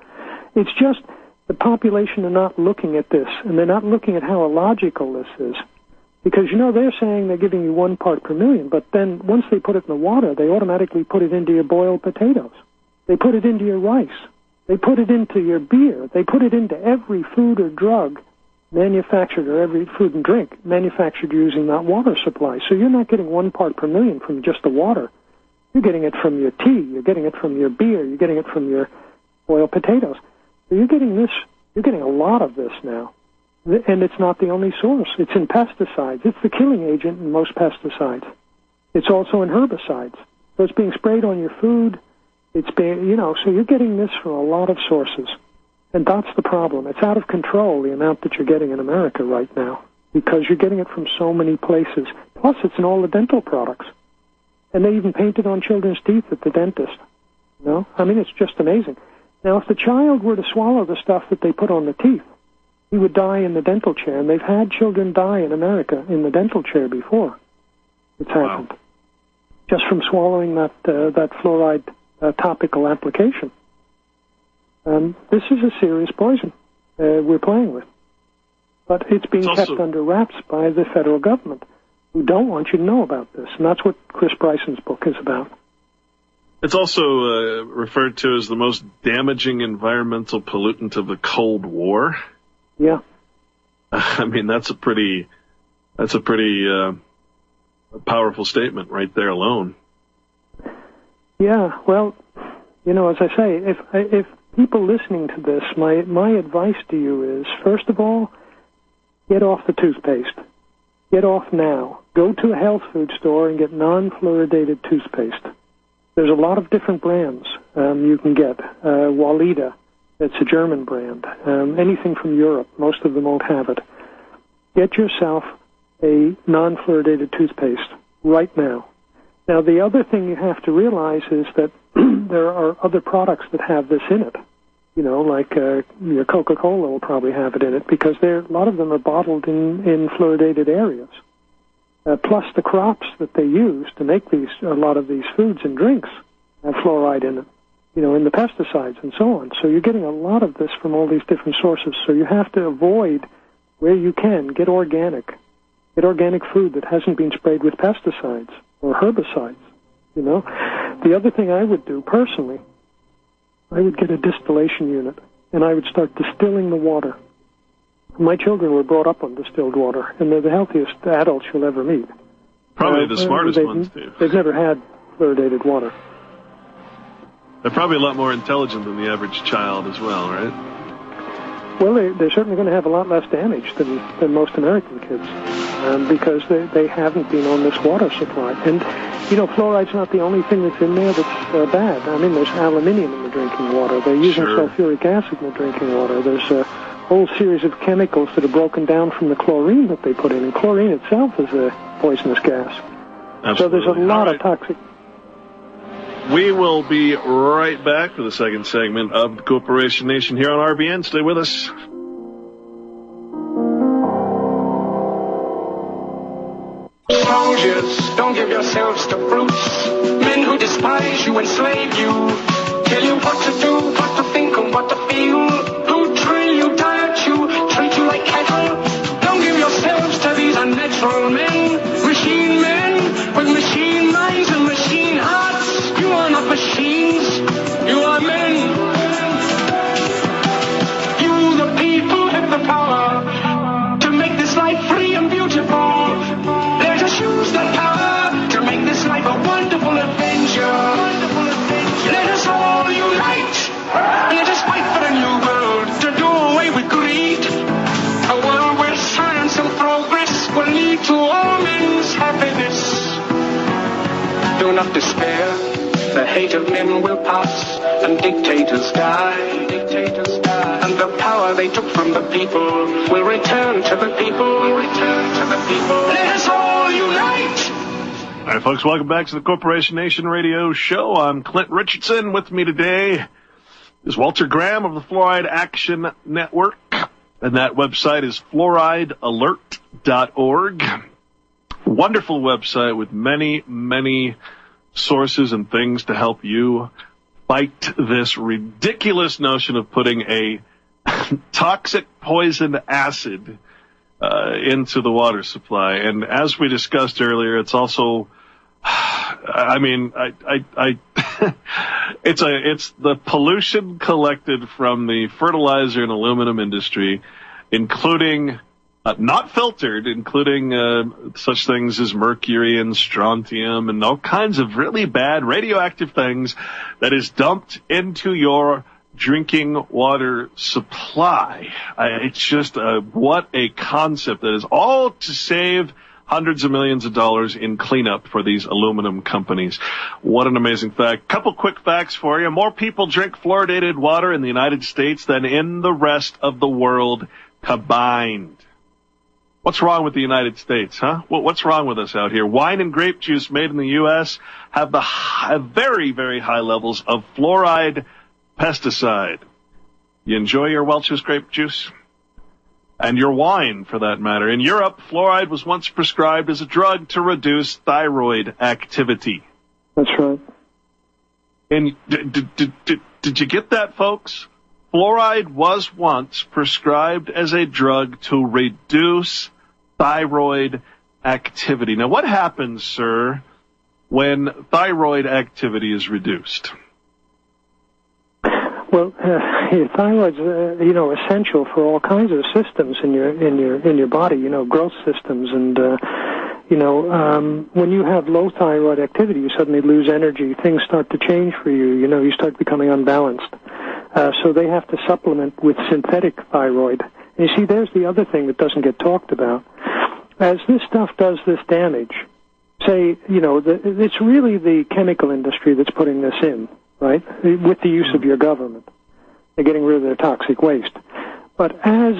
It's just the population are not looking at this, and they're not looking at how illogical this is. Because, you know, they're saying they're giving you 1 part per million, but then once they put it in the water, they automatically put it into your boiled potatoes. They put it into your rice. They put it into your beer. They put it into every food or drug manufactured, or every food and drink manufactured using that water supply. So you're not getting 1 part per million from just the water. You're getting it from your tea. You're getting it from your beer. You're getting it from your boiled potatoes. So you're getting this. You're getting a lot of this now. And it's not the only source. It's in pesticides. It's the killing agent in most pesticides. It's also in herbicides. So it's being sprayed on your food. It's being, you know, so you're getting this from a lot of sources. And that's the problem. It's out of control, the amount that you're getting in America right now, because you're getting it from so many places. Plus, it's in all the dental products. And they even paint it on children's teeth at the dentist. You know? I mean, it's just amazing. Now, if the child were to swallow the stuff that they put on the teeth, he would die in the dental chair. And they've had children die in America in the dental chair before. It's happened. Wow. Just from swallowing that fluoride topical application. This is a serious poison we're playing with. But it's being kept under wraps by the federal government, who don't want you to know about this. And that's what Chris Bryson's book is about. It's also referred to as the most damaging environmental pollutant of the Cold War. Yeah. I mean, that's a pretty powerful statement right there alone. Yeah, well, you know, as I say, if people listening to this, my advice to you is, first of all, get off the toothpaste. Get off now. Go to a health food store and get non-fluoridated toothpaste. There's a lot of different brands you can get. Walida, it's a German brand. Anything from Europe, most of them won't have it. Get yourself a non-fluoridated toothpaste right now. Now, the other thing you have to realize is that there are other products that have this in it. You know, like your Coca-Cola will probably have it in it, because a lot of them are bottled in fluoridated areas. Plus the crops that they use to make a lot of these foods and drinks have fluoride in it, you know, in the pesticides and so on. So you're getting a lot of this from all these different sources. So you have to avoid, where you can, get organic. Get organic food that hasn't been sprayed with pesticides or herbicides, you know. The other thing I would do personally, I would get a distillation unit, and I would start distilling the water. My children were brought up on distilled water, and they're the healthiest adults you'll ever meet. Probably the smartest ones, too. They've never had fluoridated water. They're probably a lot more intelligent than the average child as well, right? Well, they're certainly going to have a lot less damage than most American kids, because they haven't been on this water supply. And, you know, fluoride's not the only thing that's in there that's bad. I mean, there's aluminium in the drinking water. They're using sulfuric acid in the drinking water. There's whole series of chemicals that are broken down from the chlorine that they put in. And chlorine itself is a poisonous gas. Absolutely. So there's a lot of toxic. We will be right back for the second segment of Corporation Nation here on RBN. Stay with us. Soldiers, don't give yourselves to brutes. Men who despise you, enslave you. Tell you what to do, what to think, and what to feel. Who drill you, diet you, treat you like cattle. Don't give yourselves to these unnatural men. Machine men with machine minds and machine hearts. You are not machines, you are men. You, the people, have the power to make this life free and beautiful. Let us use that power to make this life a wonderful adventure. Let us all unite. Let us fight for a new world to do away with greed. A world where science and progress will lead to all men's happiness. Do not despair. The hate of men will pass, and dictators die. And the power they took from the people will return to the people. Let us all unite. All right, folks, welcome back to the Corporation Nation Radio Show. I'm Clint Richardson. With me today is Walter Graham of the Fluoride Action Network, and that website is fluoridealert.org. Wonderful website with many, many sources and things to help you fight this ridiculous notion of putting a toxic poison acid into the water supply. And as we discussed earlier, it's also, it's the pollution collected from the fertilizer and aluminum industry, including not filtered, including such things as mercury and strontium and all kinds of really bad radioactive things that is dumped into your drinking water supply. It's just what a concept that is, all to save hundreds of millions of dollars in cleanup for these aluminum companies. What an amazing fact. Couple quick facts for you. More people drink fluoridated water in the United States than in the rest of the world combined. What's wrong with the United States, huh? What's wrong with us out here? Wine and grape juice made in the U.S. have very, very high levels of fluoride pesticide. You enjoy your Welch's grape juice? And your wine, for that matter. In Europe, fluoride was once prescribed as a drug to reduce thyroid activity. That's right. And did you get that, folks? Fluoride was once prescribed as a drug to reduce thyroid activity. Now, what happens, sir, when thyroid activity is reduced? Well, your thyroid's essential for all kinds of systems in your body. Growth systems, and when you have low thyroid activity, you suddenly lose energy. Things start to change for you. You start becoming unbalanced. So they have to supplement with synthetic thyroid. And you see, there's the other thing that doesn't get talked about. As this stuff does this damage, say, it's really the chemical industry that's putting this in, right, with the use of your government. They're getting rid of their toxic waste. But as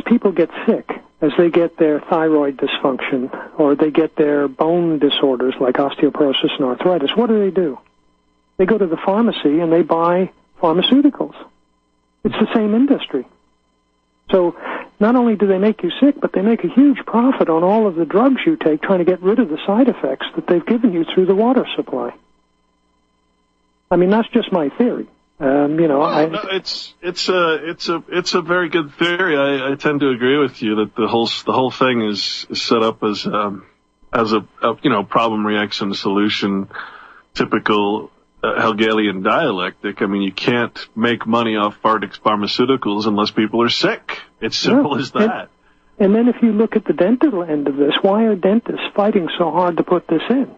people get sick, as they get their thyroid dysfunction, or they get their bone disorders like osteoporosis and arthritis, what do? They go to the pharmacy and they buy pharmaceuticals. It's the same industry. So not only do they make you sick, but they make a huge profit on all of the drugs you take, trying to get rid of the side effects that they've given you through the water supply. I mean, that's just my theory. It's a very good theory. I tend to agree with you that the whole thing is set up as a problem reaction solution, typical Hegelian dialectic. I mean, you can't make money off pharmaceuticals unless people are sick. It's simple as that. And then if you look at the dental end of this, why are dentists fighting so hard to put this in?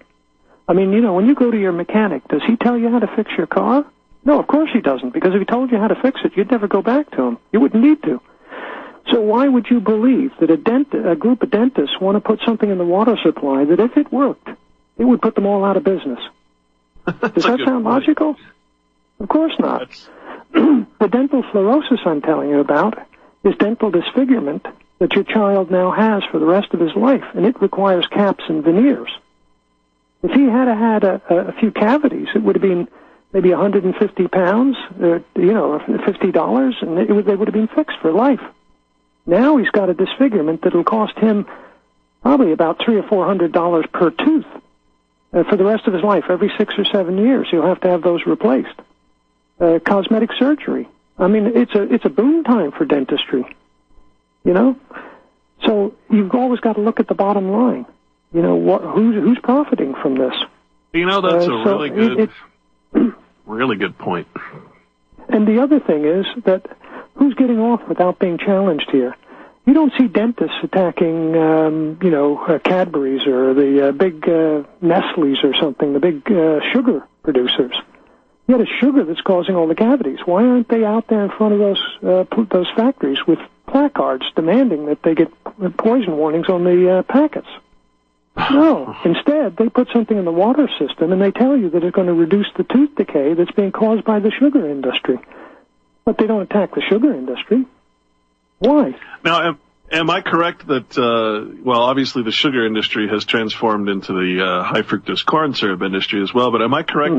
I mean, when you go to your mechanic, does he tell you how to fix your car? No, of course he doesn't, because if he told you how to fix it, you'd never go back to him. You wouldn't need to. So why would you believe that a group of dentists want to put something in the water supply that if it worked, it would put them all out of business? Does that sound logical? Of course not. The dental fluorosis I'm telling you about is dental disfigurement that your child now has for the rest of his life, and it requires caps and veneers. If he had a few cavities, it would have been maybe 150 pounds, $50, and they would have been fixed for life. Now he's got a disfigurement that will cost him probably about $300 or $400 per tooth for the rest of his life. Every 6 or 7 years, he'll have to have those replaced. Cosmetic surgery. I mean, it's a boom time for dentistry. You know, so you've always got to look at the bottom line. You know, who's profiting from this? You know, that's really good point. And the other thing is that who's getting off without being challenged here? You don't see dentists attacking, Cadbury's or the big Nestle's or something, the big sugar producers. You had a sugar that's causing all the cavities. Why aren't they out there in front of those factories with placards demanding that they get poison warnings on the packets? No. Instead, they put something in the water system, and they tell you that it's going to reduce the tooth decay that's being caused by the sugar industry. But they don't attack the sugar industry. Why? Now, am I correct that, obviously the sugar industry has transformed into the high fructose corn syrup industry as well, but am I correct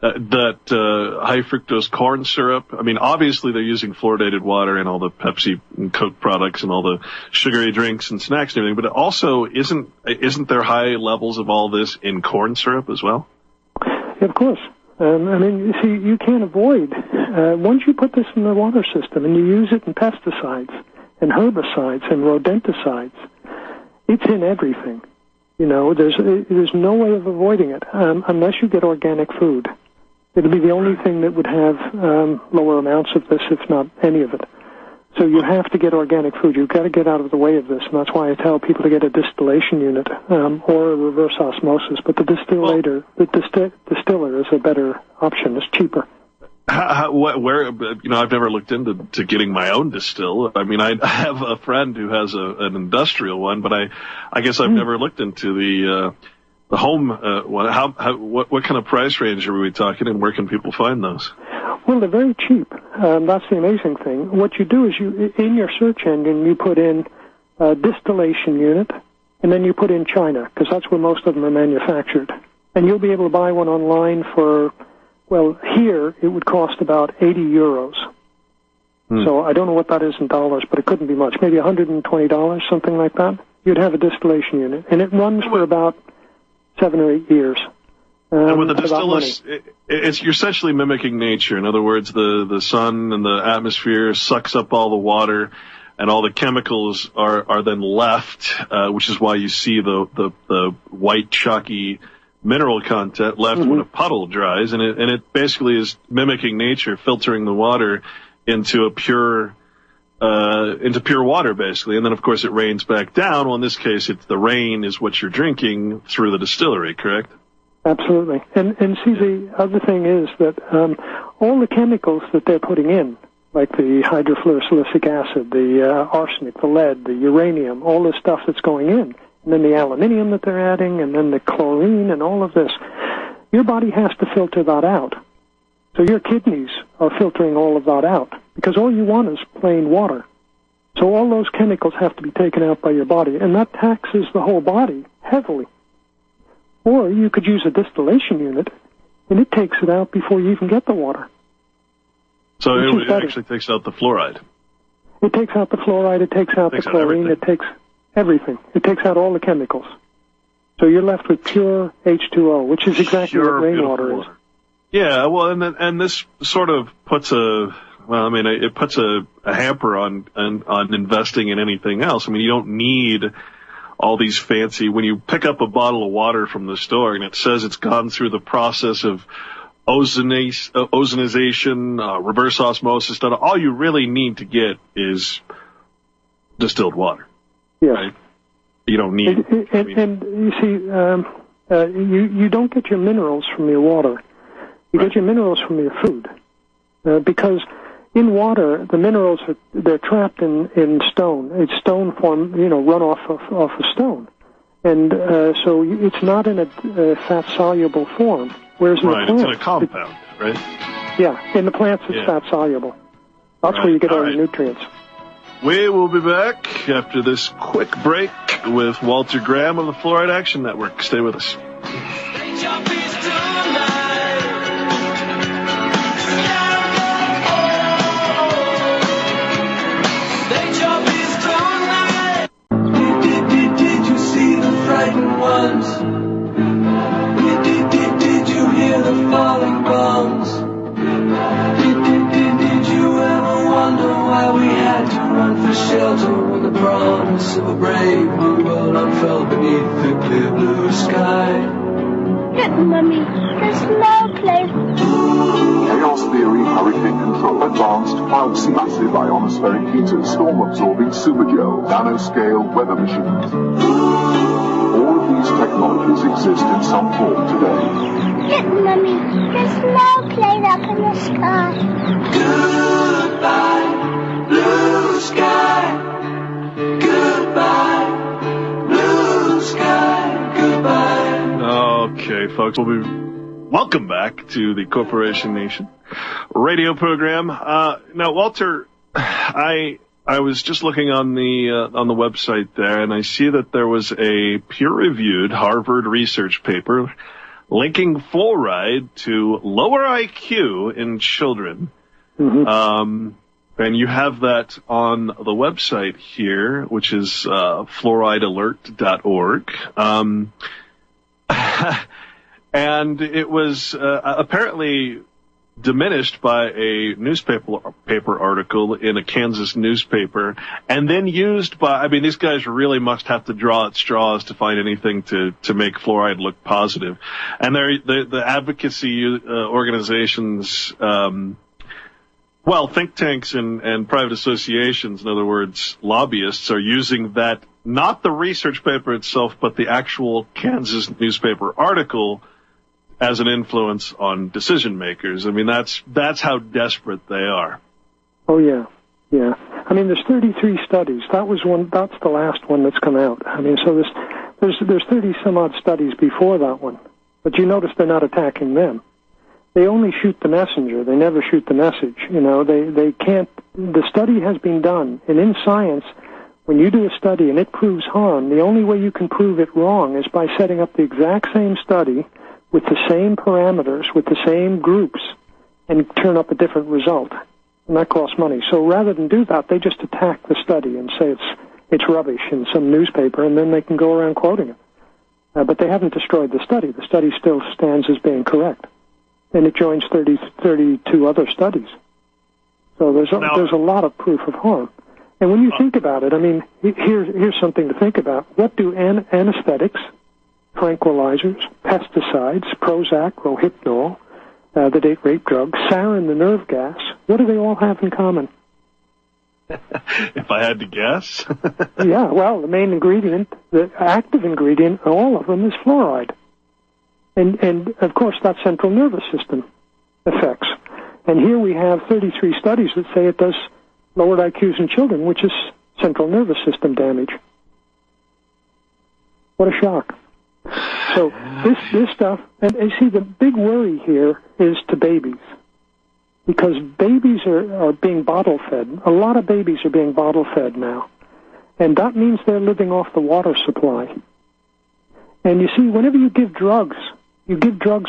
that high fructose corn syrup, I mean, obviously they're using fluoridated water in all the Pepsi and Coke products and all the sugary drinks and snacks and everything, but it also isn't there high levels of all this in corn syrup as well? Yeah, of course. You see, you can't avoid, once you put this in the water system and you use it in pesticides and herbicides and rodenticides, it's in everything. You know, there's no way of avoiding it unless you get organic food. It'll be the only thing that would have lower amounts of this, if not any of it. So you have to get organic food. You've got to get out of the way of this, and that's why I tell people to get a distillation unit or a reverse osmosis. But the distiller is a better option. It's cheaper. I've never looked into getting my own distill. I mean, I have a friend who has an industrial one, but I guess I've never looked into the home one. What kind of price range are we talking, and where can people find those? Well, they're very cheap. That's the amazing thing. What you do is in your search engine, you put in distillation unit, and then you put in China, because that's where most of them are manufactured. And you'll be able to buy one online for, well, here it would cost about 80 euros. So I don't know what that is in dollars, but it couldn't be much. Maybe $120, something like that. You'd have a distillation unit, and it runs for about 7 or 8 years. And with the distillers, you're essentially mimicking nature. In other words, the sun and the atmosphere sucks up all the water, and all the chemicals are then left, which is why you see the white chalky mineral content left when a puddle dries, and it basically is mimicking nature, filtering the water into pure water, basically. And then, of course, it rains back down. Well, in this case, the rain is what you're drinking through the distillery, correct? Absolutely. And see, the other thing is that all the chemicals that they're putting in, like the hydrofluorosilicic acid, the arsenic, the lead, the uranium, all this stuff that's going in, and then the aluminium that they're adding, and then the chlorine and all of this, your body has to filter that out. So your kidneys are filtering all of that out, because all you want is plain water. So all those chemicals have to be taken out by your body, and that taxes the whole body heavily. Or you could use a distillation unit, and it takes it out before you even get the water. So it actually takes out the fluoride. It takes out the fluoride, it takes out the chlorine, it takes everything. It takes out all the chemicals. So you're left with pure H2O, which is exactly what rainwater is. Yeah, well, and this sort of puts it puts a hamper on investing in anything else. I mean, you don't need all these fancy, when you pick up a bottle of water from the store and it says it's gone through the process of ozonization, reverse osmosis, all you really need to get is distilled water. Yeah. Right? You don't need... And you see, you don't get your minerals from your water. You get your minerals from your food. Because in water, the minerals they're trapped in stone. It's stone form, run off a stone, and so it's not in a fat soluble form. Whereas in the plant, it's in a compound, right? Yeah, in the plants it's fat soluble. That's where you get all your nutrients. We will be back after this quick break with Walter Graham of the Fluoride Action Network. Stay with us. Did you see the frightened ones? Did you hear the falling bombs? Did you ever wonder why we had to run for shelter when the promise of a brave new world unfurled beneath the clear blue sky? Look, Mummy, there's no place. Chaos theory, hurricane control, advanced, pulse, massive ionospheric heaters, storm-absorbing supergel, nanoscale weather machines. All of these technologies exist in some form today. Look, Mummy, there's no plane up in the sky. Goodbye, blue sky. Goodbye, blue sky. Goodbye. Okay, folks, welcome back to the Corporation Nation radio program. Now, Walter, I was just looking on the website there, and I see that there was a peer-reviewed Harvard research paper linking fluoride to lower IQ in children. Mm-hmm. And you have that on the website here, which is fluoridealert.org. And it was apparently diminished by a newspaper article in a Kansas newspaper, and then used by, I mean, these guys really must have to draw at straws to find anything to make fluoride look positive. And the advocacy organizations, think tanks and private associations, in other words, lobbyists, are using that, not the research paper itself, but the actual Kansas newspaper article as an influence on decision makers. I mean, that's how desperate they are. Oh, yeah. Yeah. I mean, there's 33 studies. That's the last one that's come out. I mean, so there's 30 some odd studies before that one. But you notice they're not attacking them. They only shoot the messenger. They never shoot the message. You know, they can't, the study has been done. And in science, when you do a study and it proves harm, the only way you can prove it wrong is by setting up the exact same study with the same parameters, with the same groups, and turn up a different result. And that costs money. So rather than do that, they just attack the study and say it's rubbish in some newspaper, and then they can go around quoting it. But they haven't destroyed the study. The study still stands as being correct. And it joins 32 other studies. So there's a lot of proof of harm. And when you think about it, I mean, here's something to think about. What do anesthetics, tranquilizers, pesticides, Prozac, Rohypnol, the date rape drug, sarin, the nerve gas, what do they all have in common? If I had to guess? Yeah, well, the main ingredient, the active ingredient, all of them is fluoride. And of course, that's central nervous system effects. And here we have 33 studies that say it does lowered IQs in children, which is central nervous system damage. What a shock. So this stuff, and you see, the big worry here is to babies, because babies are being bottle fed. A lot of babies are being bottle fed now, and that means they're living off the water supply. And you see, whenever you give drugs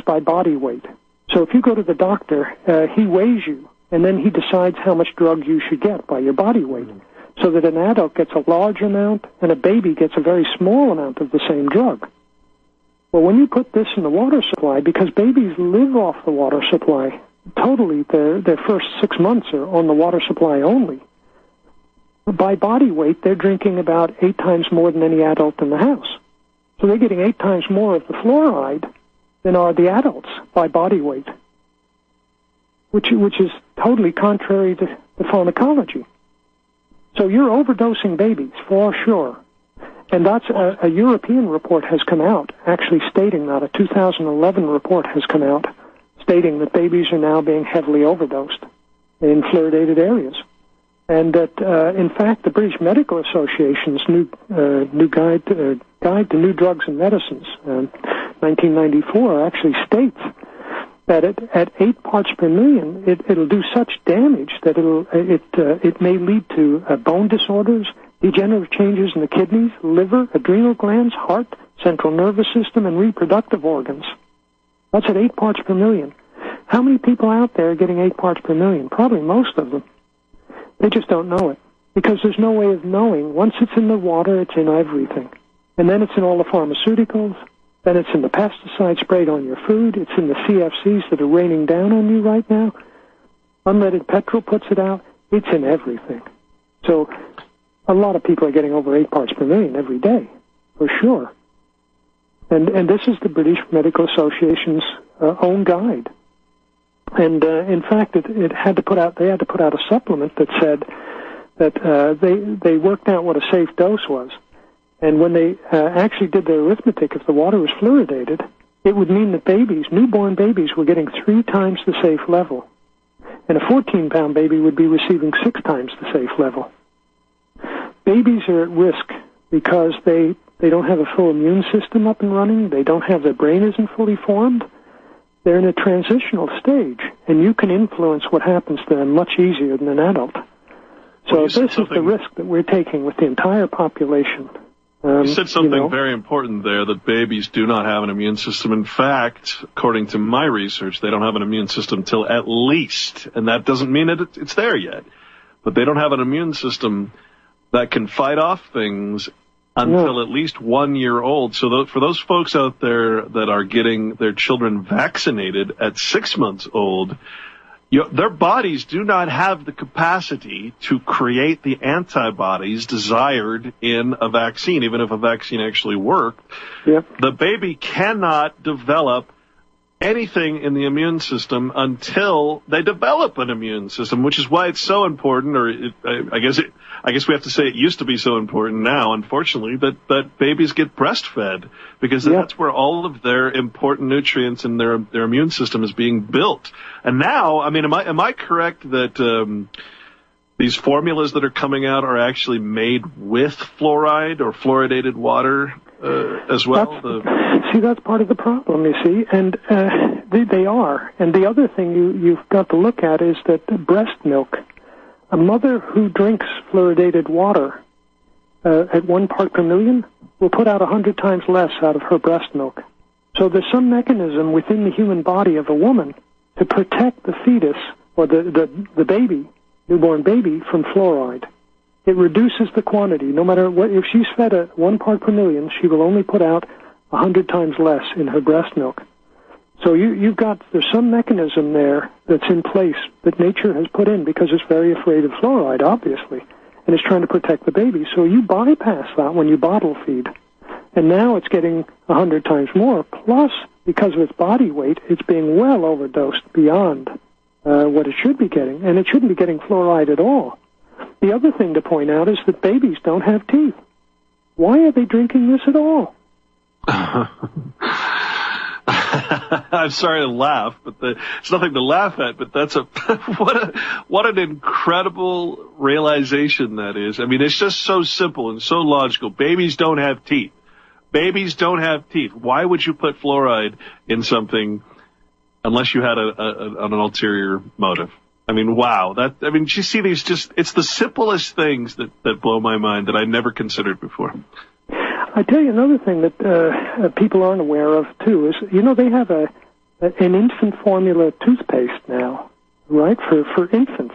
by body weight. So if you go to the doctor, he weighs you, and then he decides how much drug you should get by your body weight, so that an adult gets a large amount and a baby gets a very small amount of the same drug. Well, when you put this in the water supply, because babies live off the water supply, totally their first 6 months are on the water supply only. By body weight, they're drinking about 8 times more than any adult in the house. So they're getting 8 times more of the fluoride than are the adults by body weight, which is totally contrary to the pharmacology. So you're overdosing babies, for sure. And that's a European report has come out actually stating that. A 2011 report has come out stating that babies are now being heavily overdosed in fluoridated areas. And that, in fact, the British Medical Association's new guide to New Drugs and Medicines, 1994, actually states that at 8 parts per million, it'll do such damage that it may lead to bone disorders, degenerative changes in the kidneys, liver, adrenal glands, heart, central nervous system, and reproductive organs. That's at 8 parts per million. How many people out there are getting 8 parts per million? Probably most of them. They just don't know it, because there's no way of knowing. Once it's in the water, it's in everything. And then it's in all the pharmaceuticals. Then it's in the pesticides sprayed on your food. It's in the CFCs that are raining down on you right now. Unleaded petrol puts it out. It's in everything. So a lot of people are getting over 8 parts per million every day, for sure. And this is the British Medical Association's own guide. And in fact, they had to put out a supplement that said that they worked out what a safe dose was. And when they actually did the arithmetic, if the water was fluoridated, it would mean that newborn babies, were getting 3 times the safe level. And a 14-pound baby would be receiving 6 times the safe level. Babies are at risk because they don't have a full immune system up and running. They don't have, their brain isn't fully formed. They're in a transitional stage, and you can influence what happens to them much easier than an adult. So this is the risk that we're taking with the entire population. You said something very important there, that babies do not have an immune system. In fact, according to my research, they don't have an immune system till at least, and that doesn't mean that it's there yet, but they don't have an immune system that can fight off things until at least 1 year old. So for those folks out there that are getting their children vaccinated at 6 months old, their bodies do not have the capacity to create the antibodies desired in a vaccine, even if a vaccine actually worked. Yep. The baby cannot develop anything in the immune system until they develop an immune system, which is why it's so important, I guess we have to say it used to be so important now, unfortunately, that babies get breastfed, because that's where all of their important nutrients in their immune system is being built. And now, I mean, am I correct that these formulas that are coming out are actually made with fluoride or fluoridated water as well? That's part of the problem, you see, and they are. And the other thing you've got to look at is that breast milk, a mother who drinks fluoridated water at 1 part per million will put out 100 times less out of her breast milk. So there's some mechanism within the human body of a woman to protect the fetus or the baby, newborn baby, from fluoride. It reduces the quantity. No matter what, if she's fed at 1 part per million, she will only put out 100 times less in her breast milk. So there's some mechanism there that's in place that nature has put in because it's very afraid of fluoride, obviously, and it's trying to protect the baby. So you bypass that when you bottle feed. And now it's getting 100 times more. Plus, because of its body weight, it's being well overdosed beyond what it should be getting. And it shouldn't be getting fluoride at all. The other thing to point out is that babies don't have teeth. Why are they drinking this at all? I'm sorry to laugh, but it's nothing to laugh at, but that's what an incredible realization that is. I mean, it's just so simple and so logical. Babies don't have teeth. Babies don't have teeth. Why would you put fluoride in something unless you had an ulterior motive? I mean, wow. You see these it's the simplest things that blow my mind that I never considered before. I tell you another thing that people aren't aware of, too, is, they have an infant formula toothpaste now, right, for infants.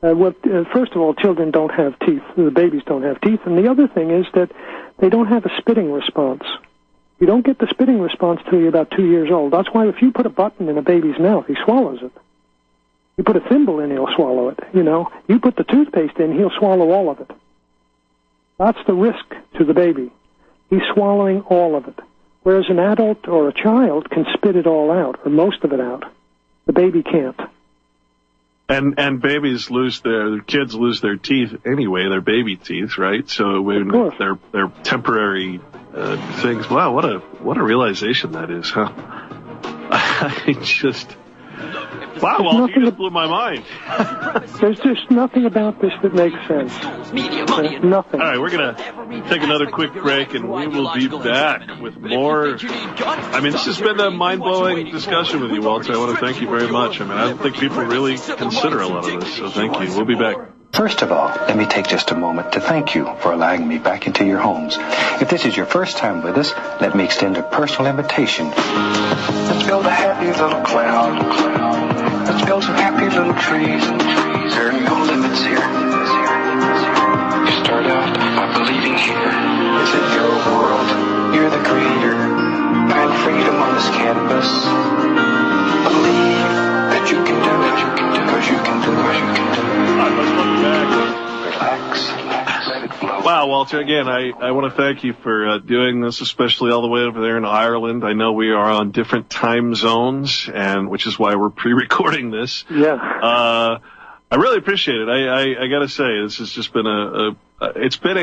First of all, children don't have teeth. The babies don't have teeth. And the other thing is that they don't have a spitting response. You don't get the spitting response till you're about 2 years old. That's why if you put a button in a baby's mouth, he swallows it. You put a thimble in, he'll swallow it, You put the toothpaste in, he'll swallow all of it. That's the risk to the baby. He's swallowing all of it. Whereas an adult or a child can spit it all out, or most of it out. The baby can't. And babies kids lose their teeth anyway, their baby teeth, right? So they're temporary things. Wow, what a realization that is, huh? Wow, well, you just blew my mind. There's just nothing about this that makes sense. Nothing. All right, we're going to take another quick break, and we will be back with more. I mean, this has been a mind-blowing discussion with you, Walter. I want to thank you very much. I mean, I don't think people really consider a lot of this, so thank you. We'll be back. First of all, let me take just a moment to thank you for allowing me back into your homes. If this is your first time with us, let me extend a personal invitation. Let's build a happy little cloud. Let's build some happy little trees. There are no limits here. You start out by believing here is in your world. You're the creator. Find freedom on this canvas. Believe that you can do it. Because you can do it. Relax. Let it flow. Wow, Walter, again, I want to thank you for doing this, especially all the way over there in Ireland. I know we are on different time zones, and which is why we're pre-recording this. Yeah. I really appreciate it. I got to say, this has just been it's been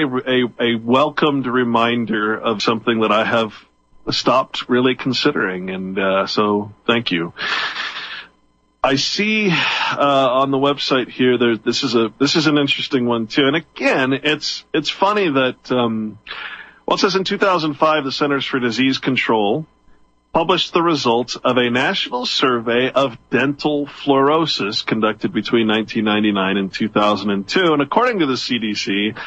a welcomed reminder of something that I have stopped really considering, and so thank you. I see on the website here this is an interesting one too. And again, it's funny that it says in 2005 the Centers for Disease Control published the results of a national survey of dental fluorosis conducted between 1999 and 2002. And according to the CDC,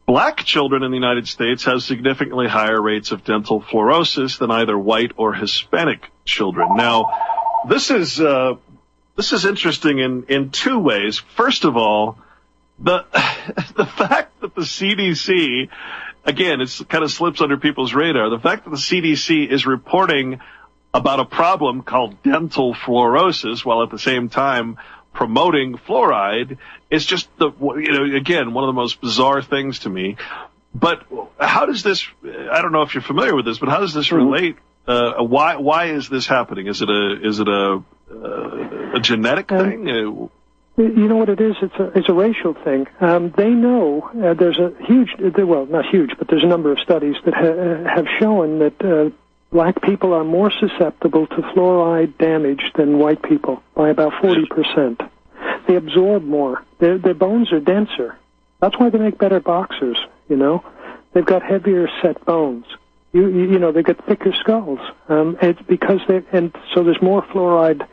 black children in the United States have significantly higher rates of dental fluorosis than either white or Hispanic children. Now, this is interesting in two ways. First of all, the fact that the CDC, again, it kind of slips under people's radar. The fact that the CDC is reporting about a problem called dental fluorosis while at the same time promoting fluoride is just again, one of the most bizarre things to me. But how does this, I don't know if you're familiar with this, but how does this relate? Why is this happening? Is it a genetic thing? You know what it is? It's a racial thing. They know there's a huge, well, not huge, but there's a number of studies that have shown that black people are more susceptible to fluoride damage than white people by about 40%. They absorb more. Their bones are denser. That's why they make better boxers. You know, they've got heavier set bones. You know, they've got thicker skulls. It's because so there's more fluoride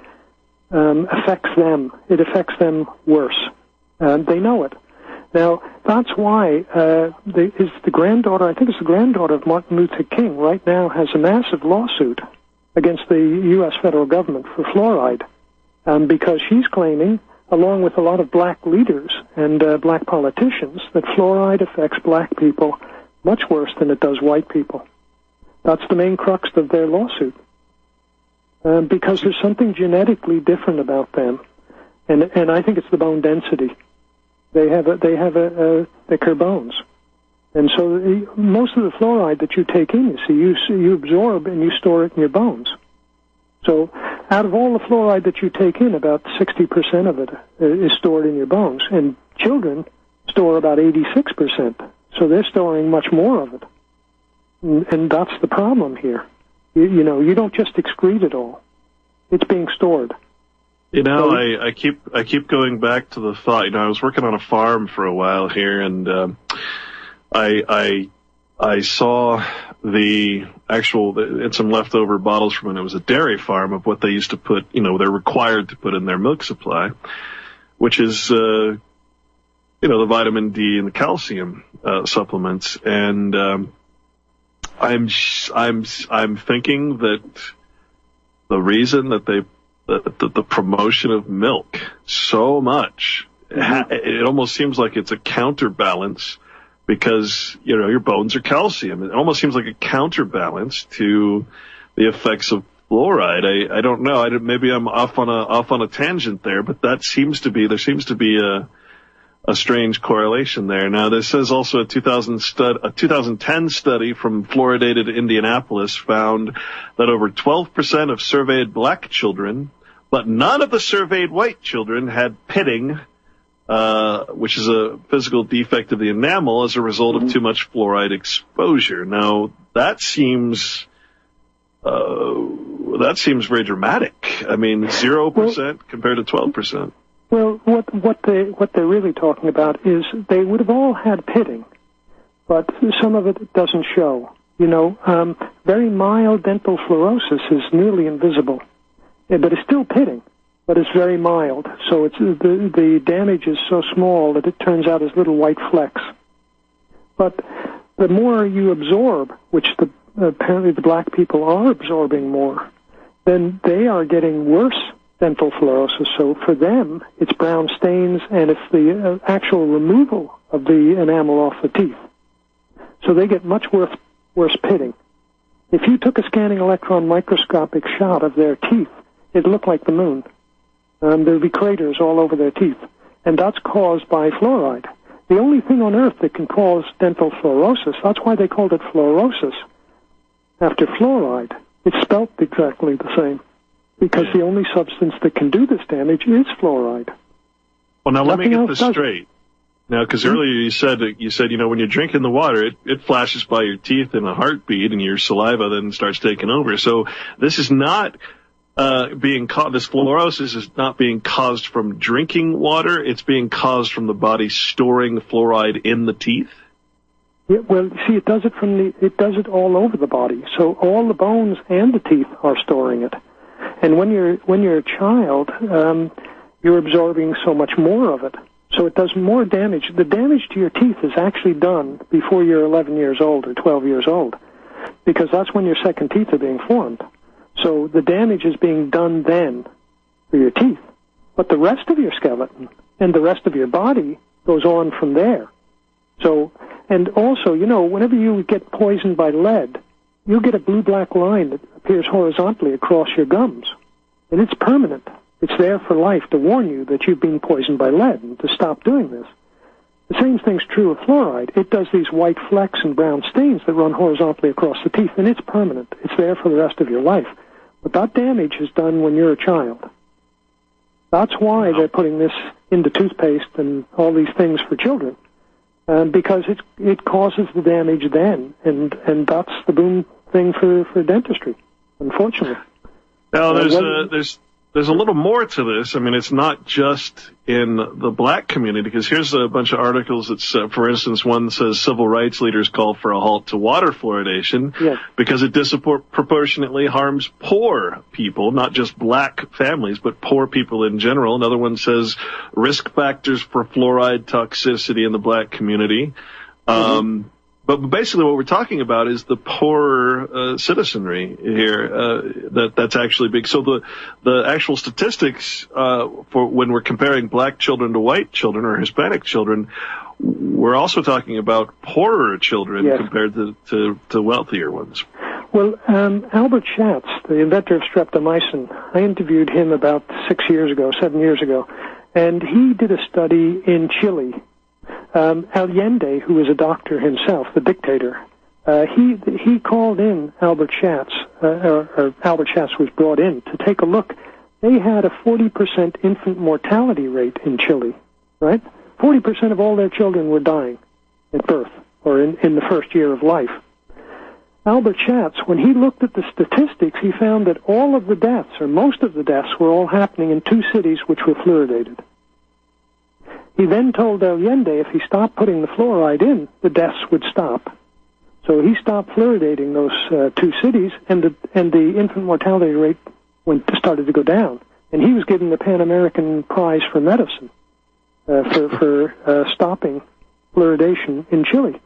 affects them. It affects them worse. They know it. Now, that's why the granddaughter of Martin Luther King right now has a massive lawsuit against the U.S. federal government for fluoride because she's claiming, along with a lot of black leaders and black politicians, that fluoride affects black people much worse than it does white people. That's the main crux of their lawsuit. Because there's something genetically different about them, and I think it's the bone density. They have thicker bones, and so most of the fluoride that you take in, you absorb and you store it in your bones. So out of all the fluoride that you take in, about 60% of it is stored in your bones, and children store about 86%. So they're storing much more of it, and that's the problem here. You know, you don't just excrete it all; it's being stored. You know, I keep going back to the thought. You know, I was working on a farm for a while here, and I saw some leftover bottles from when it was a dairy farm of what they used to put. You know, they're required to put in their milk supply, which is the vitamin D and the calcium supplements, and I'm thinking that the reason that the promotion of milk so much, it almost seems like it's a counterbalance because, you know, your bones are calcium. It almost seems like a counterbalance to the effects of fluoride. I don't know. Maybe I'm off on a tangent there, but there seems to be a strange correlation there. Now, this says also a 2010 study from fluoridated Indianapolis found that over 12% of surveyed black children, but none of the surveyed white children had pitting, which is a physical defect of the enamel as a result of too much fluoride exposure. Now, that seems that seems very dramatic. I mean, 0% compared to 12%. Well, what they're really talking about is they would have all had pitting, but some of it doesn't show. Very mild dental fluorosis is nearly invisible, but it's still pitting, but it's very mild. So it's the damage is so small that it turns out as little white flecks. But the more you absorb, which apparently the black people are absorbing more, then they are getting worse dental fluorosis. So for them, it's brown stains, and it's the actual removal of the enamel off the teeth. So they get much worse pitting. If you took a scanning electron microscopic shot of their teeth, it'd look like the moon. There'd be craters all over their teeth, and that's caused by fluoride. The only thing on earth that can cause dental fluorosis, that's why they called it fluorosis after fluoride. It's spelt exactly the same, because the only substance that can do this damage is fluoride. Well, now let me get this straight. Now, because earlier you said, when you're drinking the water, it flashes by your teeth in a heartbeat, and your saliva then starts taking over. So this is not this fluorosis is not being caused from drinking water. It's being caused from the body storing fluoride in the teeth. Yeah, well, see, it does it all over the body. So all the bones and the teeth are storing it. And when you're a child, you're absorbing so much more of it. So it does more damage. The damage to your teeth is actually done before you're 11 years old or 12 years old, because that's when your second teeth are being formed. So the damage is being done then for your teeth. But the rest of your skeleton and the rest of your body goes on from there. So, and also, whenever you get poisoned by lead, you'll get a blue-black line that appears horizontally across your gums. And it's permanent. It's there for life to warn you that you've been poisoned by lead and to stop doing this. The same thing's true of fluoride. It does these white flecks and brown stains that run horizontally across the teeth, and it's permanent. It's there for the rest of your life. But that damage is done when you're a child. That's why they're putting this into toothpaste and all these things for children, because it causes the damage then, and that's the boom thing for dentistry, unfortunately. Now, there's a little more to this. I mean, it's not just in the black community, because here's a bunch of articles that, for instance, one says civil rights leaders call for a halt to water fluoridation because it disproportionately harms poor people, not just black families, but poor people in general. Another one says risk factors for fluoride toxicity in the black community. But basically what we're talking about is the poor citizenry here. That's actually big. So the actual statistics for when we're comparing black children to white children or Hispanic children, we're also talking about poorer children compared to wealthier ones. Well, Albert Schatz, the inventor of streptomycin, I interviewed him about 7 years ago, and he did a study in Chile. Allende, who was a doctor himself, the dictator, he called in Albert Schatz, or Albert Schatz was brought in to take a look. They had a 40% infant mortality rate in Chile, right? 40% of all their children were dying at birth or in the first year of life. Albert Schatz, when he looked at the statistics, he found that all of the deaths, or most of the deaths, were all happening in 2 cities which were fluoridated. He then told Allende if he stopped putting the fluoride in, the deaths would stop. So he stopped fluoridating those 2 cities, and the infant mortality rate started to go down. And he was given the Pan American Prize for Medicine for stopping fluoridation in Chile.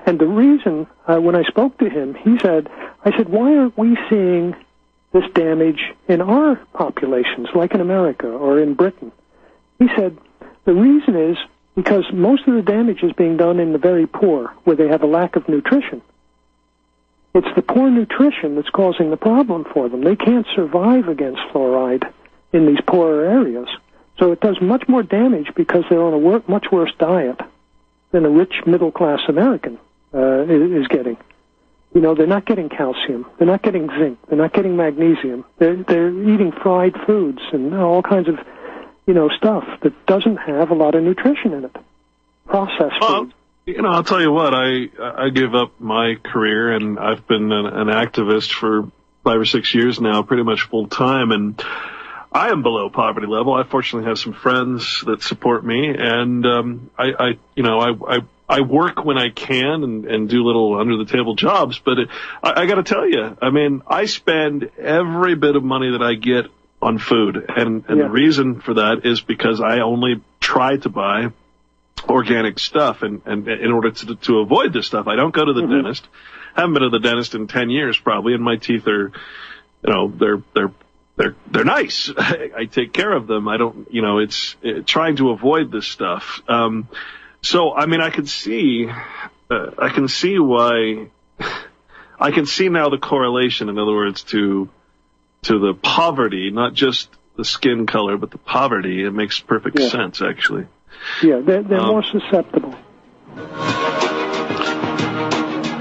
And the reason, when I spoke to him, I said, why aren't we seeing this damage in our populations, like in America or in Britain? He said, the reason is because most of the damage is being done in the very poor, where they have a lack of nutrition. It's the poor nutrition that's causing the problem for them. They can't survive against fluoride in these poorer areas. So it does much more damage because they're on a much worse diet than a rich middle-class American is getting. They're not getting calcium. They're not getting zinc. They're not getting magnesium. They're eating fried foods and all kinds of stuff that doesn't have a lot of nutrition in it. Processed food. I'll tell you what, I gave up my career, and I've been an activist for 5 or 6 years now, pretty much full time, and I am below poverty level. I fortunately have some friends that support me, and I work when I can and do little under the table jobs. But I got to tell you, I mean, I spend every bit of money that I get on food, and the reason for that is because I only try to buy organic stuff, and in order to avoid this stuff, I don't go to the dentist. Haven't been to the dentist in 10 years probably, and my teeth are, they're nice. I take care of them. I don't, it's trying to avoid this stuff. So I mean, I can see why. I can see now the correlation, in other words, to the poverty, not just the skin color, but the poverty. It makes perfect sense, actually. Yeah, they're more susceptible.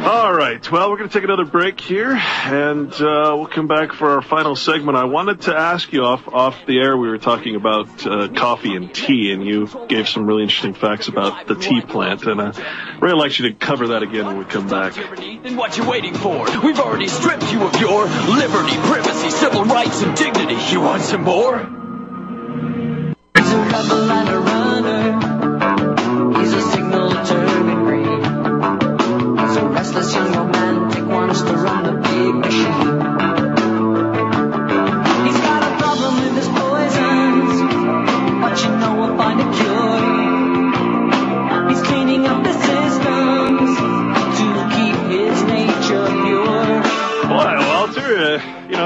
All right. Well, we're going to take another break here, and we'll come back for our final segment. I wanted to ask you off the air. We were talking about coffee and tea, and you gave some really interesting facts about the tea plant, and I'd really like you to cover that again when we come back. Then what you waiting for? We've already stripped you of your liberty, privacy, civil rights, and dignity. You want some more? He's a rebel and a runner. He's a signal turning green. He's a restless young romantic, wants to run the big machine. He's got a problem with his poisons, but we'll find a cure. He's cleaning up the systems to keep his nature pure. Boy, Walter,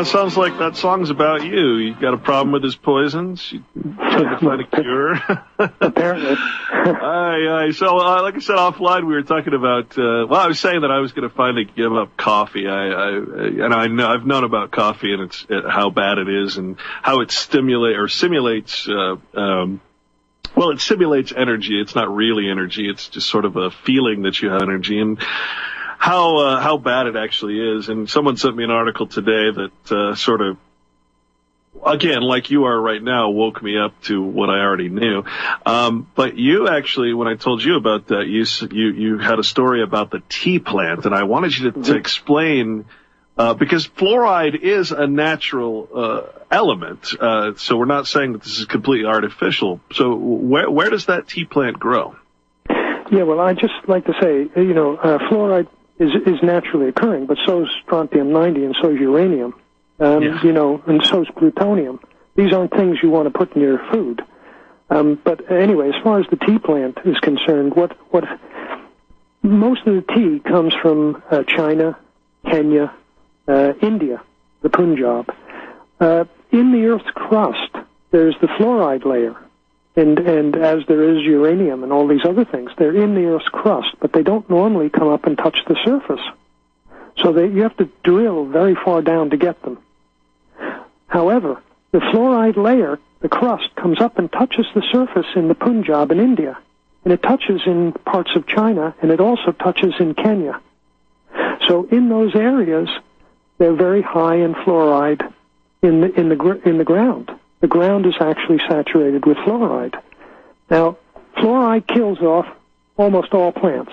sounds like that song's about you. You got a problem with his poisons? You trying to find a cure? Apparently. Aye. So, like I said offline, we were talking about, I was saying that I was going to finally give up coffee. I've known about coffee and how bad it is and how it simulates, it simulates energy. It's not really energy. It's just sort of a feeling that you have energy, and how bad it actually is. And someone sent me an article today that sort of, again, like you are right now, woke me up to what I already knew. But you actually, when I told you about that, you had a story about the tea plant, and I wanted you to explain, because fluoride is a natural element, so we're not saying that this is completely artificial. So where does that tea plant grow? Yeah, well, I'd just like to say, fluoride is naturally occurring, but so is strontium-90 and so is uranium, and so is plutonium. These aren't things you want to put in your food. But anyway, as far as the tea plant is concerned, what most of the tea comes from China, Kenya, India, the Punjab. In the Earth's crust, there's the fluoride layer. And as there is uranium and all these other things, they're in the Earth's crust, but they don't normally come up and touch the surface. So you have to drill very far down to get them. However, the fluoride layer, the crust, comes up and touches the surface in the Punjab in India. And it touches in parts of China, and it also touches in Kenya. So in those areas, they're very high in fluoride in the ground. The ground is actually saturated with fluoride. Now, fluoride kills off almost all plants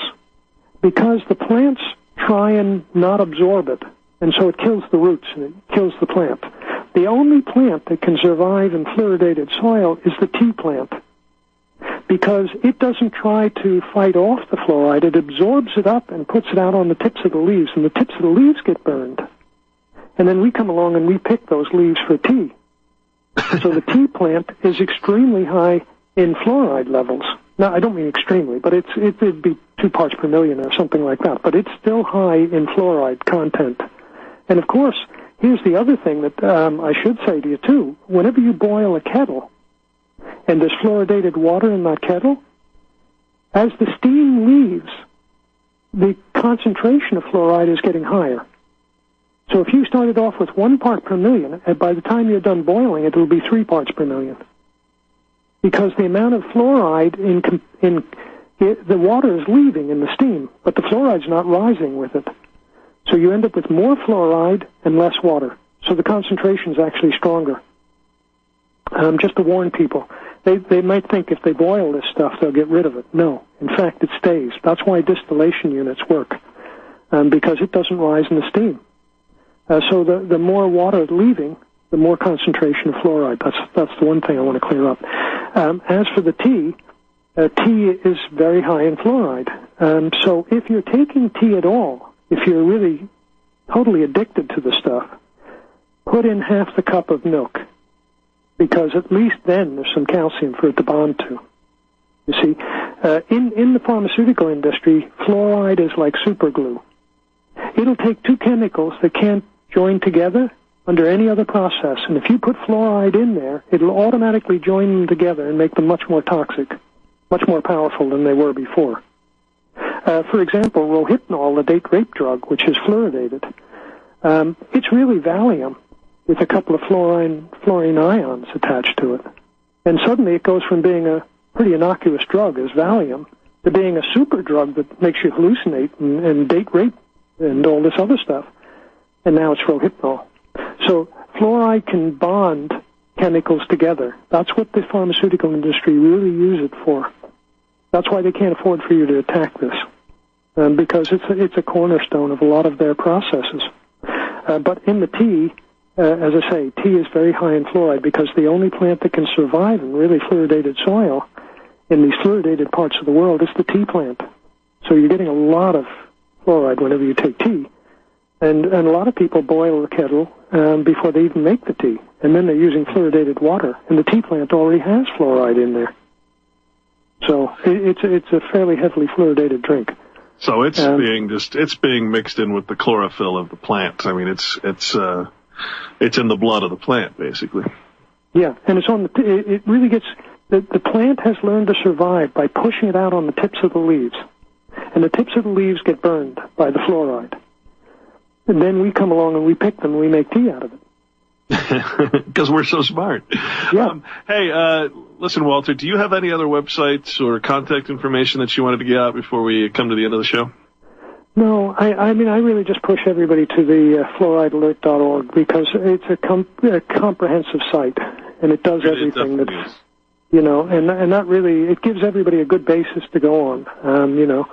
because the plants try and not absorb it, and so it kills the roots and it kills the plant. The only plant that can survive in fluoridated soil is the tea plant because it doesn't try to fight off the fluoride. It absorbs it up and puts it out on the tips of the leaves, and the tips of the leaves get burned. And then we come along and we pick those leaves for tea. So the tea plant is extremely high in fluoride levels. Now, I don't mean extremely, but it'd be 2 parts per million or something like that. But it's still high in fluoride content. And, of course, here's the other thing that I should say to you, too. Whenever you boil a kettle and there's fluoridated water in that kettle, as the steam leaves, the concentration of fluoride is getting higher. So if you started off with 1 part per million, and by the time you're done boiling, it will be 3 parts per million. Because the amount of fluoride in the water is leaving in the steam, but the fluoride's not rising with it. So you end up with more fluoride and less water. So the concentration is actually stronger. Just to warn people, they might think if they boil this stuff, they'll get rid of it. No. In fact, it stays. That's why distillation units work, because it doesn't rise in the steam. So the more water leaving, the more concentration of fluoride. That's the one thing I want to clear up. As for the tea is very high in fluoride. So if you're taking tea at all, if you're really totally addicted to the stuff, put in half the cup of milk, because at least then there's some calcium for it to bond to. You see, in the pharmaceutical industry, fluoride is like super glue. It'll take two chemicals that can't join together under any other process, and if you put fluoride in there, it'll automatically join them together and make them much more toxic, much more powerful than they were before. For example, Rohypnol, the date rape drug, which is fluoridated, it's really Valium with a couple of fluorine ions attached to it. And suddenly it goes from being a pretty innocuous drug as Valium to being a super drug that makes you hallucinate and date rape and all this other stuff. And now it's Rohypnol. So fluoride can bond chemicals together. That's what the pharmaceutical industry really use it for. That's why they can't afford for you to attack this, because it's a cornerstone of a lot of their processes. But in the tea, as I say, tea is very high in fluoride because the only plant that can survive in really fluoridated soil in these fluoridated parts of the world is the tea plant. So you're getting a lot of fluoride whenever you take tea. And a lot of people boil the kettle before they even make the tea. And then they're using fluoridated water. And the tea plant already has fluoride in there. So it's a fairly heavily fluoridated drink. So it's being mixed in with the chlorophyll of the plant. I mean, it's in the blood of the plant, basically. Yeah, and it's on it really gets, the plant has learned to survive by pushing it out on the tips of the leaves. And the tips of the leaves get burned by the fluoride. And then we come along and we pick them and we make tea out of it. Because we're so smart. Yeah. Hey, listen, Walter, do you have any other websites or contact information that you wanted to get out before we come to the end of the show? No, I mean, I really just push everybody to the fluoridealert.org because it's a comprehensive site, and it does everything that's, you know, and that really, it gives everybody a good basis to go on, you know.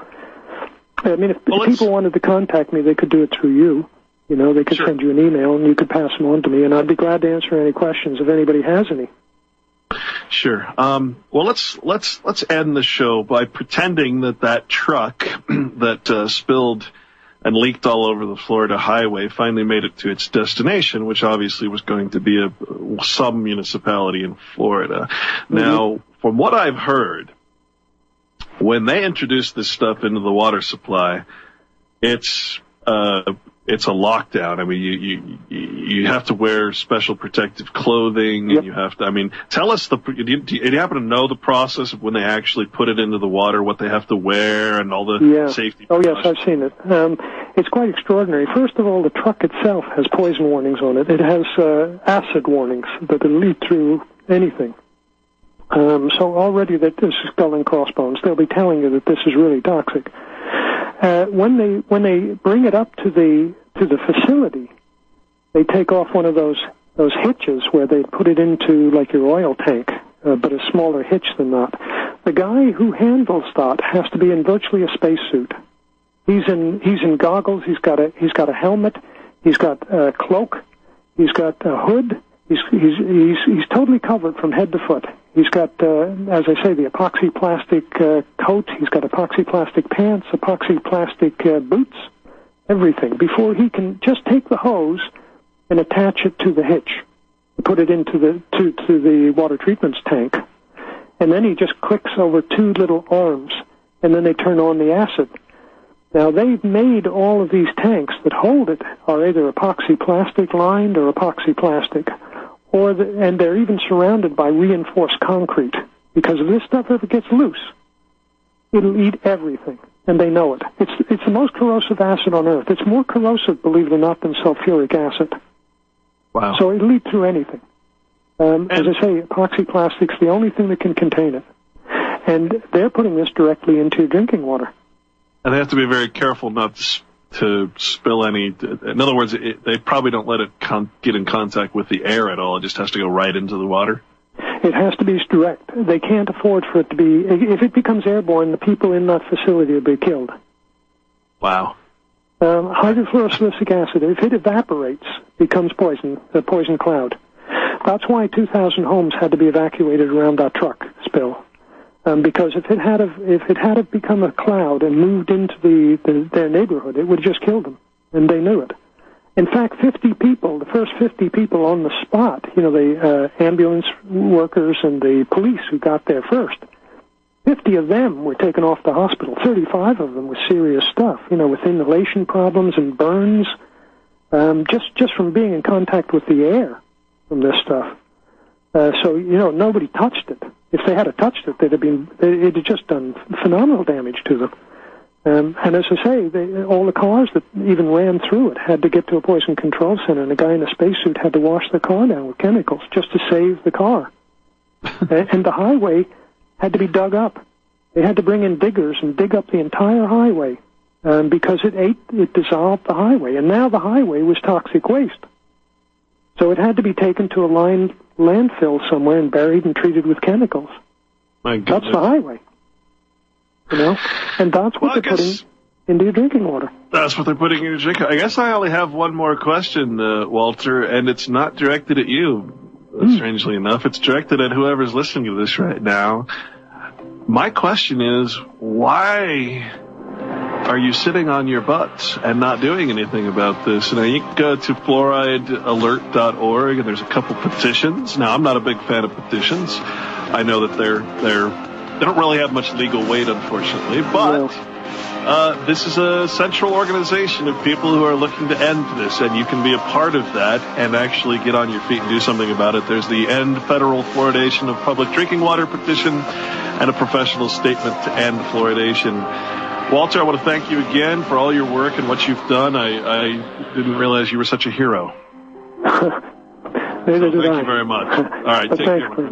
I mean, if people wanted to contact me, they could do it through you. You know, they could send you an email, and you could pass them on to me, and I'd be glad to answer any questions if anybody has any. Sure. Well, let's end the show by pretending that truck that spilled and leaked all over the Florida highway finally made it to its destination, which obviously was going to be some municipality in Florida. Mm-hmm. Now, from what I've heard, when they introduced this stuff into the water supply, it's a lockdown. I mean, you have to wear special protective clothing, and you have to. I mean, tell us do you happen to know the process of when they actually put it into the water, what they have to wear, and all the safety? Oh yes, I've seen it. It's quite extraordinary. First of all, the truck itself has poison warnings on it. It has acid warnings that will lead through anything. So already that this is skull and crossbones. They'll be telling you that this is really toxic. When they bring it up to the facility, they take off one of those hitches where they put it into like your oil tank, but a smaller hitch than that. The guy who handles that has to be in virtually a spacesuit. He's in goggles. He's got a helmet. He's got a cloak. He's got a hood. He's totally covered from head to foot. He's got, as I say, the epoxy plastic coat. He's got epoxy plastic pants, epoxy plastic boots, everything. Before he can just take the hose and attach it to the hitch, put it into the water treatment tank, and then he just clicks over two little arms, and then they turn on the acid. Now they've made all of these tanks that hold it are either epoxy plastic lined or epoxy plastic. And they're even surrounded by reinforced concrete, because if this stuff ever gets loose, it'll eat everything, and they know it. It's the most corrosive acid on Earth. It's more corrosive, believe it or not, than sulfuric acid. Wow. So it'll eat through anything. As I say, epoxy plastic's the only thing that can contain it. And they're putting this directly into your drinking water. And they have to be very careful not to spill any. In other words, they probably don't let it get in contact with the air at all. It just has to go right into the water. It has to be direct. They can't afford for it to be. If it becomes airborne, the people in that facility will be killed. Wow. Hydrofluorosilicic acid, if it evaporates, becomes poison, a poison cloud. That's why 2,000 homes had to be evacuated around that truck spill. Because if it had become a cloud and moved into their neighborhood, it would have just killed them, and they knew it. In fact, 50 people, the first 50 people on the spot, the ambulance workers and the police who got there first, 50 of them were taken off to hospital. 35 of them with serious stuff, with inhalation problems and burns, just from being in contact with the air from this stuff. So nobody touched it. If they had touched it, it had just done phenomenal damage to them. And as I say, all the cars that even ran through it had to get to a poison control center, and a guy in a spacesuit had to wash the car down with chemicals just to save the car. And the highway had to be dug up. They had to bring in diggers and dig up the entire highway because it dissolved the highway. And now the highway was toxic waste. So it had to be taken to a lined landfill somewhere and buried and treated with chemicals. My goodness. That's the highway. And that's what they're putting into your drinking water. That's what they're putting in your drinking water. I guess I only have one more question, Walter, and it's not directed at you, strangely enough. It's directed at whoever's listening to this right now. My question is, why are you sitting on your butt and not doing anything about this? Now, you can go to fluoridealert.org, and there's a couple petitions. Now, I'm not a big fan of petitions. I know that they don't really have much legal weight, unfortunately, but this is a central organization of people who are looking to end this, and you can be a part of that and actually get on your feet and do something about it. There's the End Federal Fluoridation of Public Drinking Water petition and a professional statement to end fluoridation. Walter, I want to thank you again for all your work and what you've done. I didn't realize you were such a hero. Neither did I. Thank you very much. All right, take care.